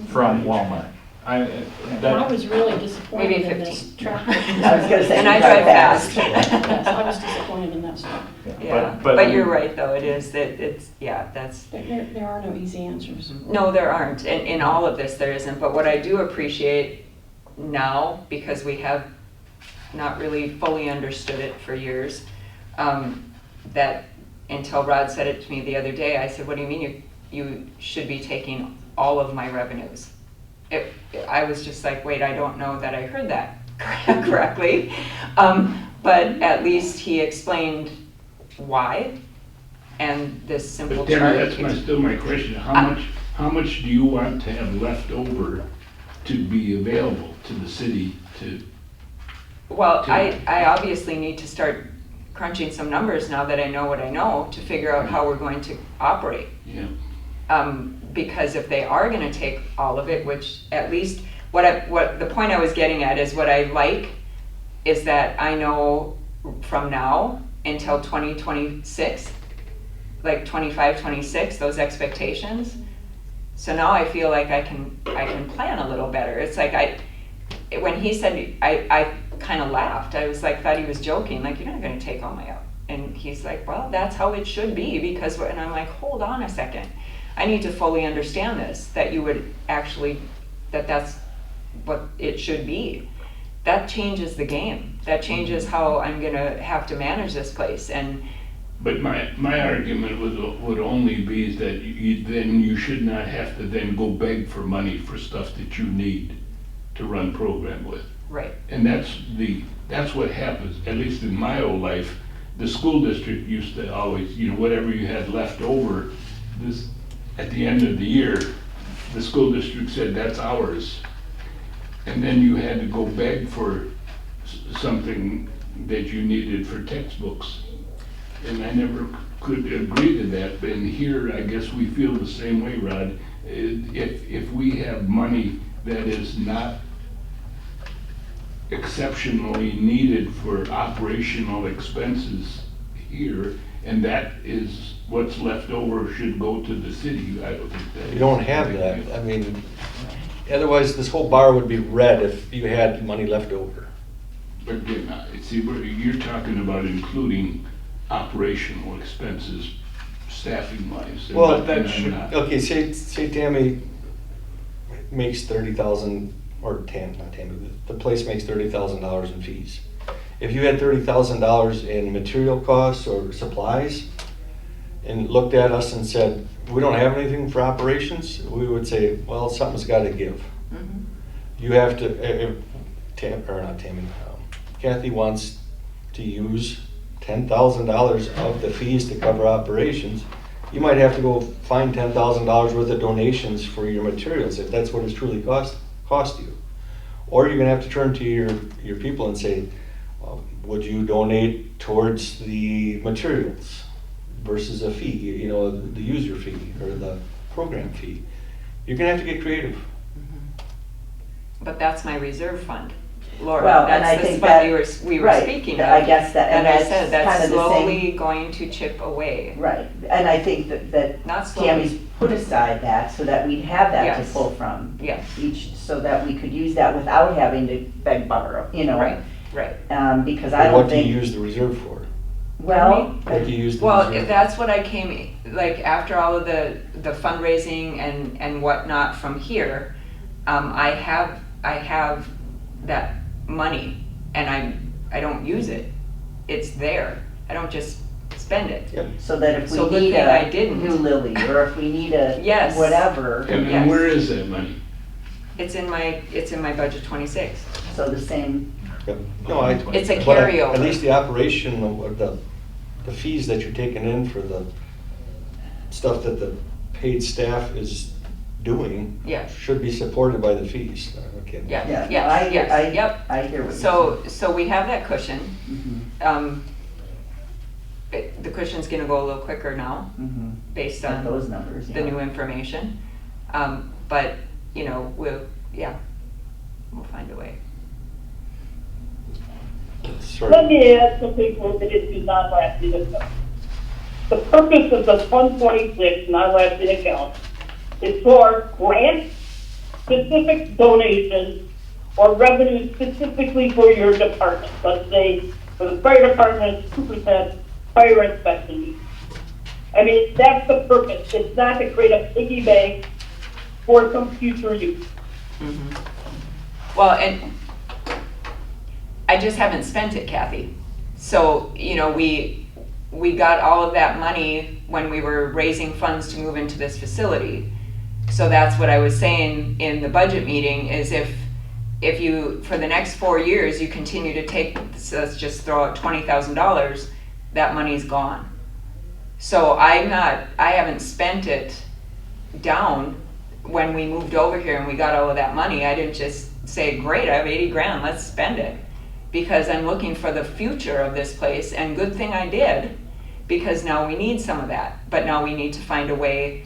from Walmart. And I was really disappointed Maybe in this 15. traffic. I was gonna say. And I you drive fast. Yes, I was disappointed in that stuff. Yeah, But- but you're right, though, it is, that it's, yeah, that's, There are no easy answers. no, there aren't, in all of this, there isn't, but what I do appreciate now, because we have not really fully understood it for years, that until Rod said it to me the other day, I said, what do you mean you should be taking all of my revenues? I was just like, wait, I don't know that I heard that correctly. But at least he explained why, and this simple But chart. Debbie, still my question. How much do you want to have left over to be available to the city to? Well, I obviously need to start crunching some numbers now that I know what I know to figure out how we're going to operate. Yeah. Because if they are gonna take all of it, which at least, what the point I was getting at is what I like is that I know from now until 2026, like 25, 26, those expectations. So now I feel like I can plan a little better. It's like when he said, I kind of laughed. I was like, thought he was joking, like, you're not gonna take all my out. And he's like, well, that's how it should be, because, and I'm like, hold on a second. I need to fully understand this, that you would actually, that's what it should be. That changes the game. That changes how I'm gonna have to manage this place. And But my argument would only be is that then you should not have to then go beg for money for stuff that you need to run program with. right, And that's what happens, at least in my old life. The school district used to always, whatever you had left over, at the end of the year, the school district said, that's ours. And then you had to go beg for something that you needed for textbooks. And I never could agree to that, but in here, I guess we feel the same way, Rod. If we have money that is not exceptionally needed for operational expenses here, and that is what's left over should go to the city. I don't think that. You don't have that. I mean, otherwise this whole bar would be red if you had money left over. But again, see, you're talking about including operational expenses, staffing wise. Well, that should not. Okay, say Tammy makes 30,000, or not Tammy, the place makes $30,000 in fees. If you had $30,000 in material costs or supplies, and looked at us and said, we don't have anything for operations, we would say, well, something's gotta give. You have to, Kathy wants to use $10,000 of the fees to cover operations. You might have to go find $10,000 worth of donations for your materials if that's what it's truly cost you. Or you're gonna have to turn to your people and say, would you donate towards the materials versus a fee, you know, the user fee or the program fee? You're gonna have to get creative. But that's my reserve fund, Laura. Well, and I That's the think fund that- we were right, speaking of. I guess that- and And I that's said, that's kind of the same- slowly going to chip away. Right, and I think that Not slowly. Tammy's put aside that so that we'd have that to Yes. pull from Yes, each, so that we could use that without having to beg borrow, you know? right, right. Because I don't What do you think, use the reserve for? well, What do you use the Well, reserve that's what I came, like, after all of the fundraising and whatnot from here, I have that money, and I don't use it. It's there. I don't just spend it. so that if So we good need thing I a didn't. new lily, or if we need a Yes. whatever, And Yes. where is that money? It's in my budget 26. so the same, Yep. No, It's a but carryover. At least the operation of the fees that you're taking in for the stuff that the paid staff is doing Yeah. should be supported by the fees. Okay. Yeah, yeah, yes, yes, yep. I hear what you're saying. So we have that cushion. Mhm, The cushion's gonna go a little quicker now, mhm. based At on those numbers, the yeah. new information. But, you know, we'll find a way. Sorry. Let me add something for the issue non-lapsing account. The purpose of the 126 non-lapsing account is for grant-specific donations or revenue specifically for your department. Let's say for the fire department, 2% fire inspection needs. I mean, that's the purpose. It's not to create a piggy bank for some future use. Well, and I just haven't spent it, Kathy. So, you know, we got all of that money when we were raising funds to move into this facility. So that's what I was saying in the budget meeting, is if you, for the next 4 years, you continue to take, so let's just throw out $20,000, that money's gone. So I haven't spent it down when we moved over here and we got all of that money. I didn't just say, great, I have 80 grand, let's spend it. Because I'm looking for the future of this place, and good thing I did, because now we need some of that. But now we need to find a way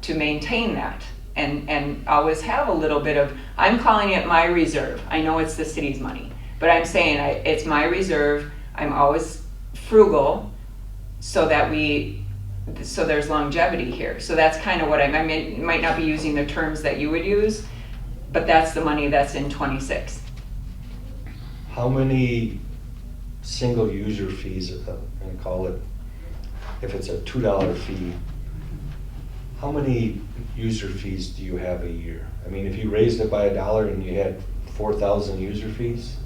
to maintain that and always have a little bit of, I'm calling it my reserve. I know it's the city's money, but I'm saying it's my reserve. I'm always frugal so that so there's longevity here. So that's kind of what I mean, might not be using the terms that you would use, but that's the money that's in 26. How many single user fees, I'm gonna call it, if it's a $2 fee, how many user fees do you have a year? I mean, if you raised it by $1 and you had 4,000 user fees?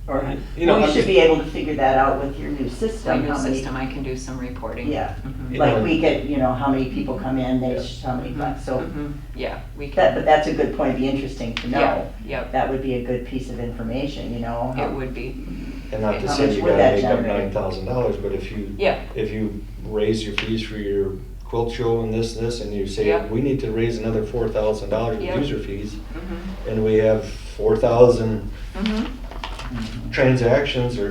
Or, You know, well, you I'm should just- be able to figure that out with your new My system, new how many, system, I can do some reporting. yeah. Mhm. Like we get, you know, how many people come in, how many bucks, so Mhm. Yeah, we that, can, but that's a good point, it'd be interesting to yeah, know. yep, That would be a good piece of information, you know? it would be, And not to How say much you would gotta that make up generate? $9,000, but if you yeah, raise your fees for your quilt show and this, and you say, Yeah. we need to raise another $4,000 Yeah. with user fees, mhm, and we have 4,000 mhm, transactions, or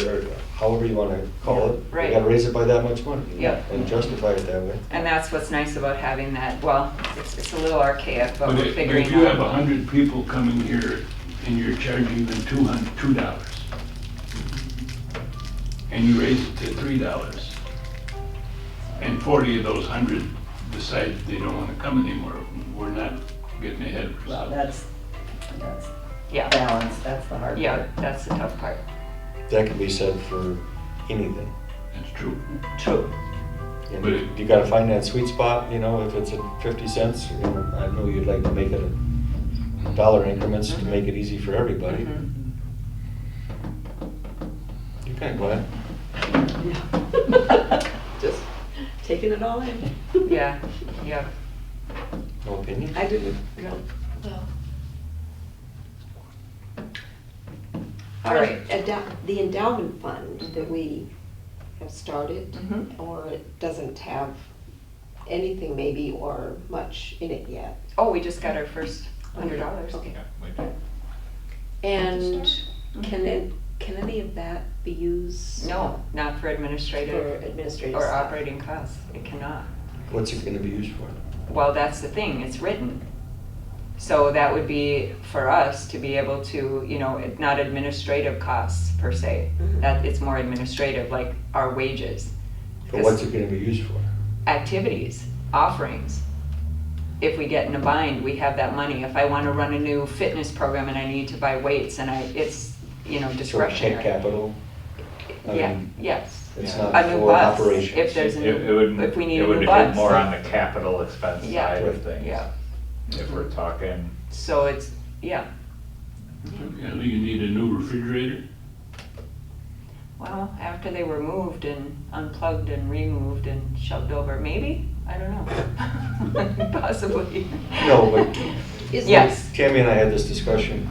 however you wanna call it. Right. You gotta raise it by that much money. Yep. And justify it that way. and that's what's nice about having that, well, it's a little archaic, but But we're if figuring you have out. 100 people coming here and you're charging them $2. And you raise it to $3. And 40 of those 100 decide they don't want to come anymore. We're not getting ahead of Well, ourselves. that's Yeah, balance, that's the hard part. yeah, that's the tough part. That can be said for anything. That's true. True. And But you gotta find that sweet spot, you know, if it's at 50 cents, you know, I know you'd like to make it a dollar increments to make it easy for everybody. Mhm. You can go ahead. Just taking it all in. Yeah, yeah. No opinion? I didn't, well, All right. The endowment fund that we have started, Mhm. or it doesn't have anything maybe or much in it yet. Oh, we just got our first $100. Okay. Yeah, we do. And can any of that be used? No, not for For administrative administrative or stuff? operating costs. It cannot. What's it gonna be used for? Well, that's the thing, it's written. So that would be for us to be able to, you know, not administrative costs per se. Mhm. That, it's more administrative, like our wages. But what's it gonna be used for? Activities, offerings. If we get in a bind, we have that money. If I want to run a new fitness program and I need to buy weights and it's, you know, So check discretionary. capital? I Yeah, mean, yes. It's Yeah. not A new for bus, operations. if there's a It new, would, if we need it a would new hit bus. more on the capital expense Yeah. side of things. Yeah, If we're talking, so it's, yeah. Yeah, you need a new refrigerator. Well, after they were moved and unplugged and removed and shoved over, maybe? I don't know. Possibly. No, but Is Yes. Tammy and I had this discussion.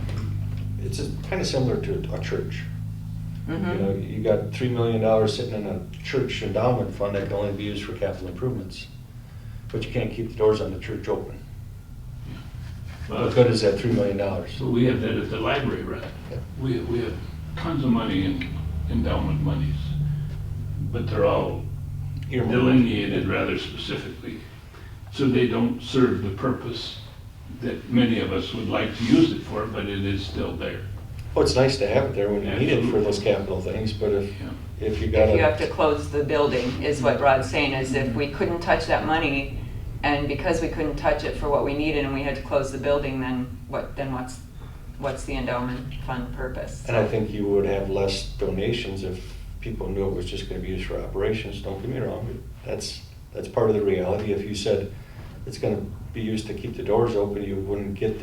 It's kind of similar to a church. You Mhm. know, you got $3 million sitting in a church endowment fund that can only be used for capital improvements. But you can't keep the doors on the church open. What good is that $3 million? So we have that at the library, right? We have tons of money in endowment monies, but they're all Earmarked. delineated rather specifically, so they don't serve the purpose that many of us would like to use it for, but it is still there. Well, it's nice to have it there when you need it for Absolutely. those capital things, but if Yeah. you If you have gotta, to close the building, is what Rod's saying, is if we couldn't touch that money, and because we couldn't touch it for what we needed and we had to close the building, then what's the endowment fund purpose? and I think you would have less donations if people knew it was just gonna be used for operations. Don't get me wrong, that's part of the reality. If you said it's gonna be used to keep the doors open, you wouldn't get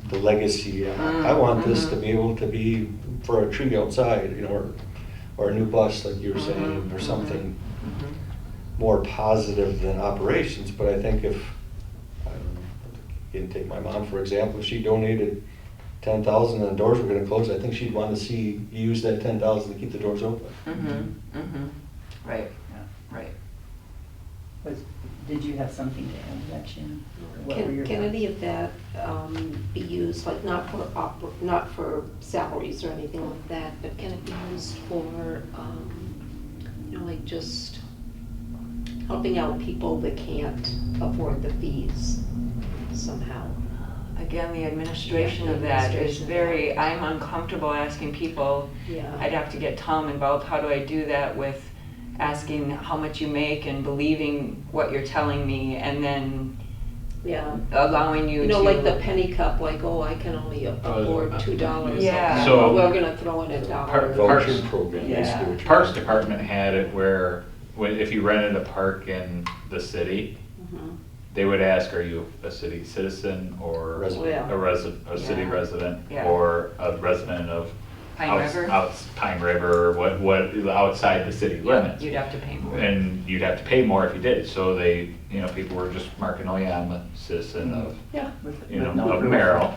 the legacy. I want this to be able to be for a tree outside, you know, or a new bus, like you were saying, or something Mhm. more positive than operations. But I think if, I don't know, you can take my mom, for example, if she donated 10,000 and the doors were gonna close, I think she'd want to see you use that 10,000 to keep the doors open. Mhm, mhm, right, right. Did you have something to add to that, Shannon? What were your Can thoughts? any of that be used, like not for salaries or anything like that, but can it be used for, you know, like just helping out people that can't afford the fees somehow? Again, the administration of that is Administration of very, that. I'm uncomfortable asking people, Yeah. I'd have to get Tom involved, how do I do that with asking how much you make and believing what you're telling me, and then Yeah. allowing you to. You know, like the penny cup, like, oh, I can only afford $2. Yeah. So- We're gonna throw in $1. Voucher program, Yeah. basically. what you're- Parks Department had it where, if you rented a park in the city, Mhm. they would ask, are you a city citizen or Resident. a city Yeah. resident Yeah. or a resident of Pine River? Pine River, what outside the city limits. You'd have to pay more. And you'd have to pay more if you did. So they, you know, people were just marking, oh yeah, I'm a citizen of, Yeah. you know, With no of proof. Merrill.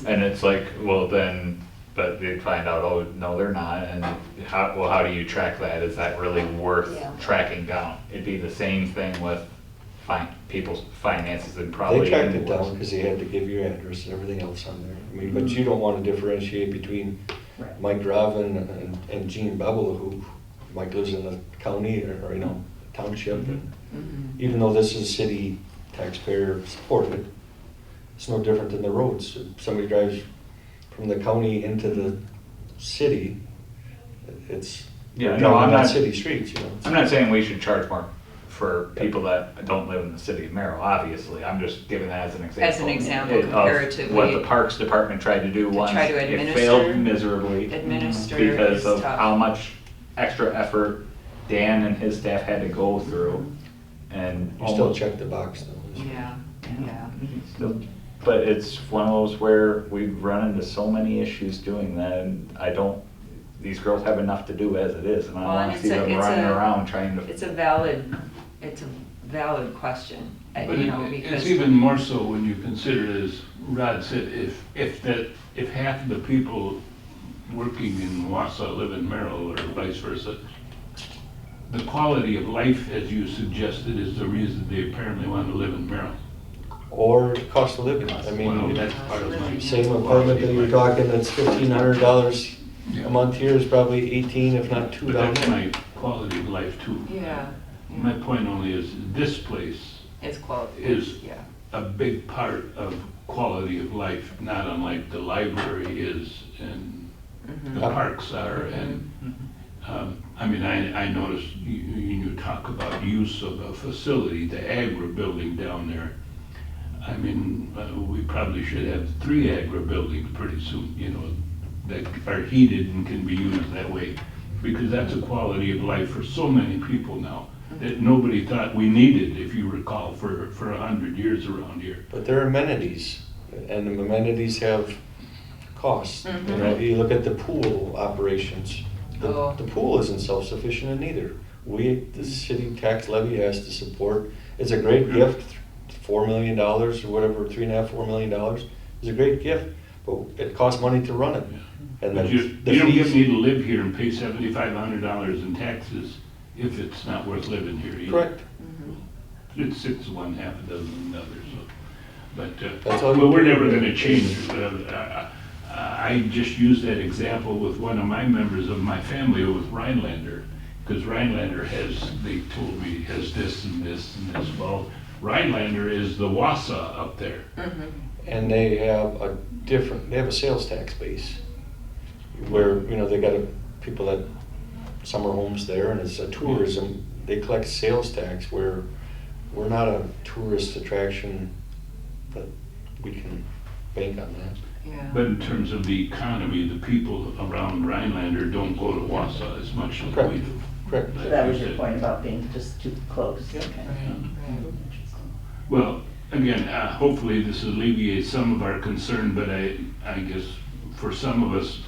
And it's like, well then, but they'd find out, oh, no, they're not. And how do you track that? Is that really worth Yeah. tracking down? It'd be the same thing with people's finances and probably. They tracked it even worse. down because they had to give your address and everything else on there. I mean, but you don't want to differentiate between Right. Mike Dravin and Gene Bevel, who Mike lives in the county or you know, township. And Mhm. even though this is city taxpayer supported, it's no different than the roads. If somebody drives from the county into the city, it's, Yeah, they're no, I'm driving on not, city streets, you know. I'm not saying we should charge more for people that don't live in the city of Merrill, obviously. I'm just giving that as an example. As an example, Of comparatively. what the Parks Department tried to do To once. try to It administer- failed miserably. Administer Because is of tough. how much extra effort Dan and his staff had to go through. And You still check the box though. Yeah, yeah. Still, but it's one of those where we've run into so many issues doing that, and these girls have enough to do as it is, and I Well, don't and wanna see it's a- them it's running a- around trying to. It's a valid question, But you know, it's because. even more so when you consider, as Rod said, if half of the people working in Wausau live in Merrill or vice versa, the quality of life, as you suggested, is the reason they apparently want to live in Merrill. Or cost of living, I Well, mean, that's part of my. same apartment that you're talking, that's $1,500 Yeah. a month here is probably 18, if not $2. But that's my quality of life too. Yeah, My point only is, this place it's quality, is yeah. a big part of quality of life, not unlike the library is and Mhm. the parks are. And I mean, I noticed you talk about use of a facility, the Agra building down there. I mean, we probably should have 3 Agra buildings pretty soon, you know, that are heated and can be used that way. Because that's a quality of life for so many people now that nobody thought we needed, if you recall, for 100 years around here. But there are amenities, and the amenities have costs. You know, you look at the pool operations, Oh. the pool isn't self-sufficient in either. The city tax levy has to support, it's a great gift, $4 million or whatever, $3.5, $4 million is a great gift, but it costs money to run it. And But then you the don't get fees. me to live here and pay $7,500 in taxes if it's not worth living here either. Correct. It's 6 of one, half a dozen of the other, so. That's But, all you but we're do. never gonna change. I just used that example with one of my members of my family with Rhinelander, because Rhinelander has, they told me, has this and this and this. Well, Rhinelander is the Wausau up there. And they have they have a sales tax base where, you know, they got people that, summer homes there, and it's a tourism, they collect sales tax where we're not a tourist attraction that we can bank on that. Yeah. But in terms of the economy, the people around Rhinelander don't go to Wausau as much as Correct. we do. Correct. So that was your point about being just too close. Okay. Well, again, hopefully this alleviates some of our concern, but I guess for some of us,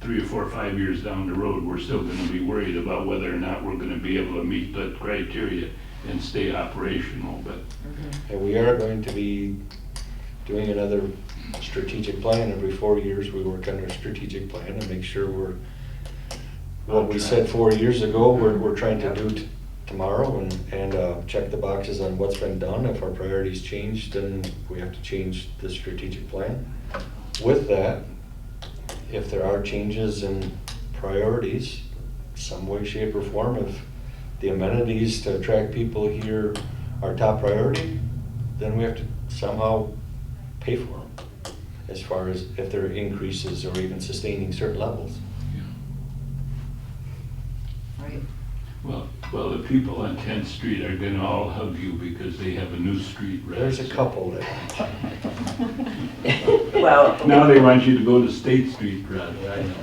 3 or 4 or 5 years down the road, we're still gonna be worried about whether or not we're gonna be able to meet that criteria and stay operational, but And we are going to be doing another strategic plan. Every 4 years, we work on our strategic plan and make sure what we said 4 years ago, we're trying to do tomorrow and check the boxes on what's been done. If our priorities change, then we have to change the strategic plan. With that, if there are changes in priorities, some way, shape, or form, if the amenities to attract people here are top priority, then we have to somehow pay for them, as far as if there are increases or even sustaining certain levels. Right. well, the people on 10th Street are gonna all hug you because they have a new street right. There's a couple that, Well, Now they want you to go to State Street, Rod, I know.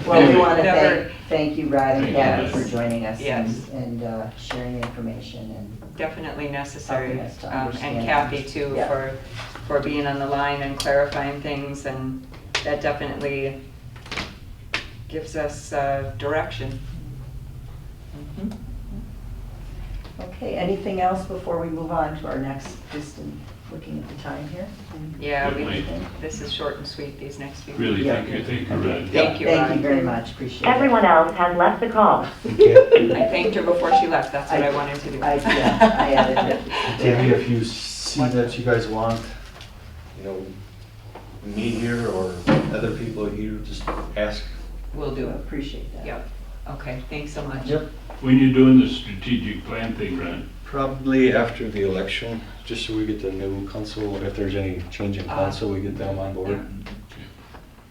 well, we want to Never- thank you, Rod and Thank Kathy, you. for joining us Yes. and sharing information and Definitely necessary. Helping us to And understand. Kathy too, Yeah. for being on the line and clarifying things, and that definitely gives us direction. Mhm. Okay, anything else before we move on to our next, just in looking at the time here? Yeah, Certainly. this is short and sweet, these next few. Really, Yeah. thank you, Okay. Rod. Thank you, Thank Rod. you very much, appreciate it. Everyone else has left the call. I thanked her before she left, that's what I wanted to do. I added it. Tammy, if you see that you guys want, you know, me here or other people here, just ask. Will do it. Appreciate that. Yep, okay, thanks so much. Yep. When you're doing the strategic plan thing, Rod, Probably after the election, just so we get the new council, if there's any change in council, we get them on board.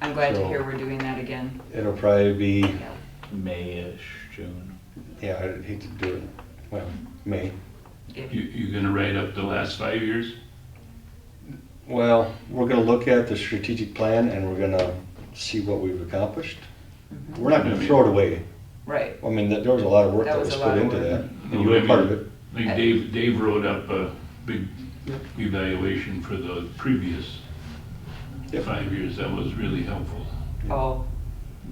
I'm glad to So- hear we're doing that again. It'll probably be, May-ish, June. yeah, I'd hate to do it, well, May. You gonna write up the last 5 years? Well, we're gonna look at the strategic plan and we're gonna see what we've accomplished. We're not gonna throw it away. Right. I mean, there was a lot of work That that was was a put lot of into work. that, and you were part of it. Like Dave wrote up a big evaluation for the previous Yep. 5 years. That was really helpful, Oh,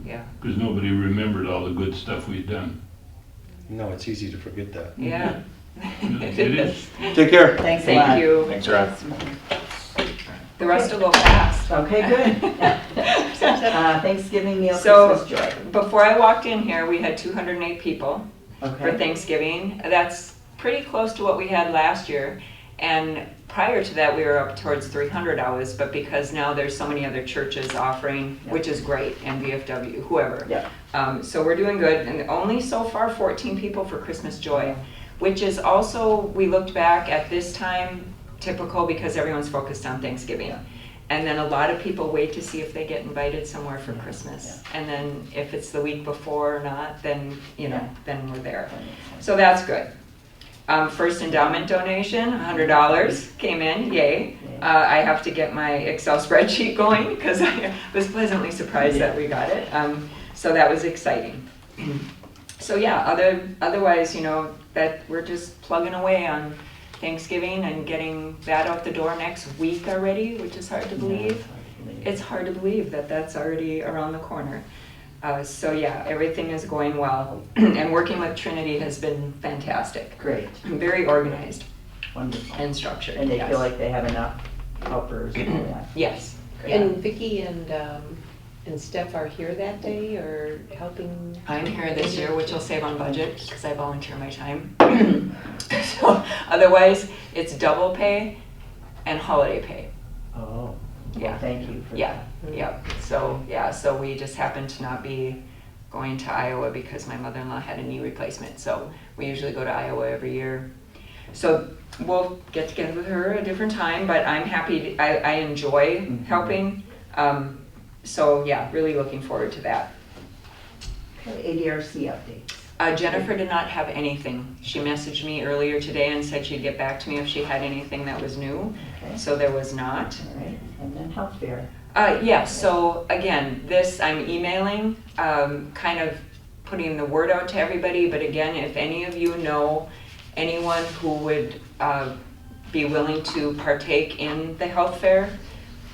yeah. because nobody remembered all the good stuff we'd done. No, it's easy to forget that. Yeah. It is. Take care. Thanks a lot. Thank you. Thanks, Rod. The rest will go fast. Okay, good. Thanksgiving meal, So, Christmas joy. before I walked in here, we had 208 people for Okay. Thanksgiving. That's pretty close to what we had last year. And prior to that, we were up towards 300 hours, but because now there's so many other churches offering, Yeah. which is great, and VFW, whoever. Yeah. So we're doing good, and only so far 14 people for Christmas Joy, which is also, we looked back at this time, typical because everyone's focused on Thanksgiving. Yeah. And then a lot of people wait to see if they get invited somewhere for Christmas. And then if it's the week before or not, then, then we're there. So that's good. First endowment donation, $100 came in, yay. I have to get my Excel spreadsheet going because I was pleasantly surprised that we got it. So that was exciting. So yeah, otherwise, that we're just plugging away on Thanksgiving and getting that out the door next week already, which is hard to believe. It's hard to believe that that's already around the corner. So yeah, everything is going well. And working with Trinity has been fantastic. Great, Very organized wonderful. and structured. And they yes. feel like they have enough helpers and all that. Yes. And Vicki and Steph are here that day or helping? I'm here this year, which will save on budget because I volunteer my time. So otherwise, it's double pay and holiday pay. Oh, Yeah. well, thank you for Yeah, that. yeah. So we just happened to not be going to Iowa because my mother-in-law had a knee replacement. So we usually go to Iowa every year. So we'll get together with her a different time, but I'm happy, I enjoy helping. So yeah, really looking forward to that. Okay, ADRC updates. Jennifer did not have anything. She messaged me earlier today and said she'd get back to me if she had anything that was new. Okay, So there was not. all right, and then health fair. Yes, so again, this I'm emailing, kind of putting the word out to everybody, but again, if any of you know anyone who would be willing to partake in the health fair,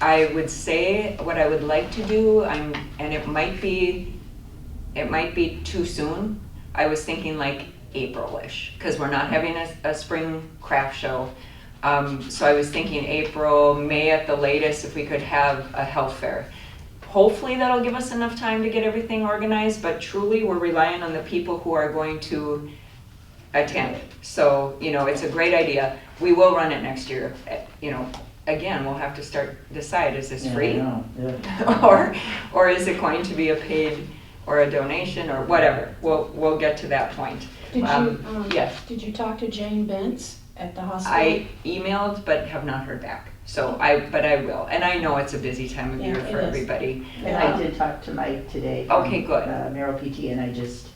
I would say what I would like to do, and it might be too soon. I was thinking like April-ish, because we're not having a spring craft show. So I was thinking April, May at the latest, if we could have a health fair. Hopefully that'll give us enough time to get everything organized, but truly we're relying on the people who are going to attend. So, it's a great idea. We will run it next year. Again, we'll have to decide, is this free? Yeah, I know, yeah. or is it going to be a paid or a donation or whatever? We'll get to that point. Yes. Did you talk to Jane Bentz at the hospital? I emailed but have not heard back. But I will. And I know it's a busy time of Yeah, year it for is. everybody. And I did talk to Mike today. from, Okay, good. Merrill PT, and I just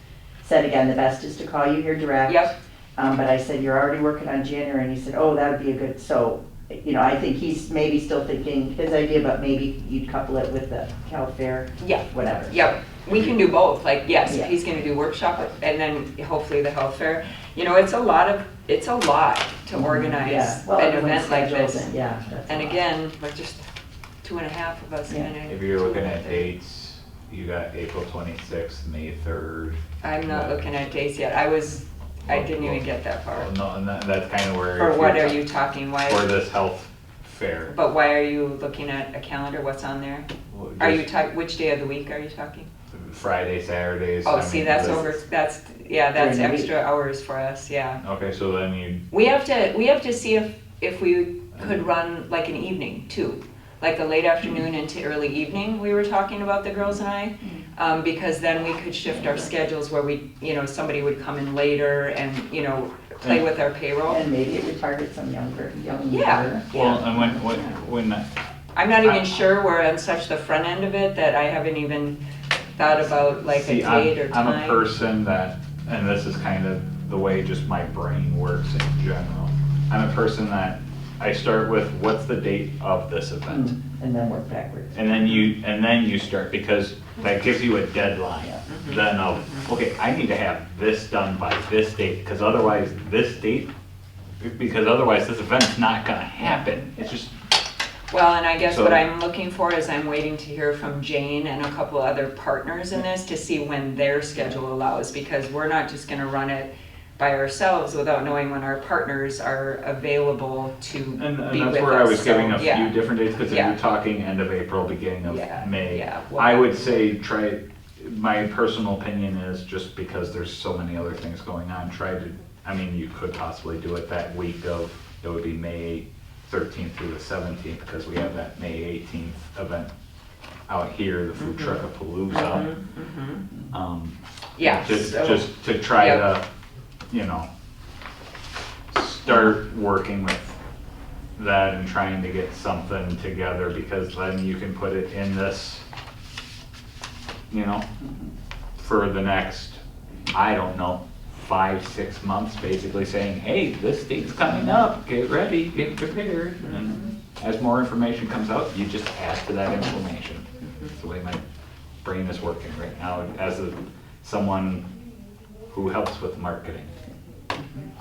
said again, the best is to call you here direct. Yep. But I said, you're already working on January, and he said, oh, that would be a good, so, I think he's maybe still thinking his idea, but maybe you'd couple it with the health fair, Yeah. whatever. Yep. We can do both. Like, yes, Yeah. he's gonna do workshop and then hopefully the health fair. It's a lot to organize Yeah, well, an everyone's event like schedules this. and- yeah, that's a And lot. again, like just 2.5 of us Yeah. kind If of. you're looking at dates, you got April 26th, May 3rd. I'm not looking at dates yet. I didn't even get that far. Well, no, and that's kind of where. For if what you're- are you talking? For Why? this health fair. But why are you looking at a calendar? What's on there? Well, Are you just talking, which day of the week are you talking? Friday, Saturdays. Oh, I see, mean, that's this- over, that's During the week. extra hours for us, yeah. Okay, so then you, We have to see if we could run like an evening too, like a late afternoon into early evening, we were talking about, the girls and I, because then we could shift our schedules where somebody would come in later and, play with our payroll. And maybe it would target some younger. Yeah. Well, and when I'm not even sure we're on such the front end of it that I haven't even thought about like a See, date or time. I'm a person that, and this is kind of the way just my brain works in general. I'm a person that I start with what's the date of this event, And then work backwards. and then you start, because that gives you a deadline. Then of, okay, I need to have this done by this date, because otherwise this event's not gonna happen. It's just, Well, and I guess So- what I'm looking for is I'm waiting to hear from Jane and a couple of other partners in this to see when their schedule allows, because we're not just gonna run it by ourselves without knowing when our partners are available to and be with us. that's where I was giving a So, yeah. few different dates, because if Yeah. you're talking end of April, beginning of Yeah, May. yeah, well- I would say my personal opinion is, just because there's so many other things going on, you could possibly do it that week of, it would be May 13th through the 17th, because we have that May 18th event out here, the food truck of Palooza. Yeah, Just so- to try Yep. to, start working with that and trying to get something together, because then you can put it in this, for the next, I don't know, 5-6 months, basically saying, hey, this date's coming up, get ready, get prepared. And as more information comes out, you just add to that information. That's the way my brain is working right now, as someone who helps with marketing.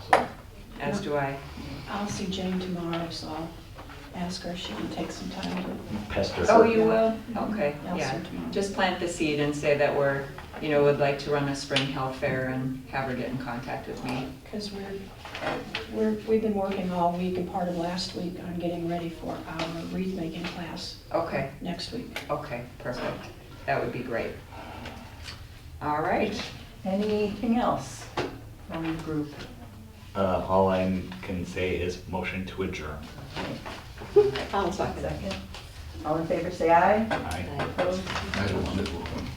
So, As do I. I'll see Jane tomorrow, so I'll ask her if she can take some time to. pester. Oh, you will? Okay, I'll yeah. see her tomorrow. Just plant the seed and say that would like to run a spring health fair and have her get in contact with me. Because we've been working all week and part of last week on getting ready for our wreath making class Okay, next week. okay, perfect. That would be great. All right. Anything else from the group? All I can say is motion to adjourn. I'll second. Second. All in favor, say aye. Aye. Opposed? I don't want to go home.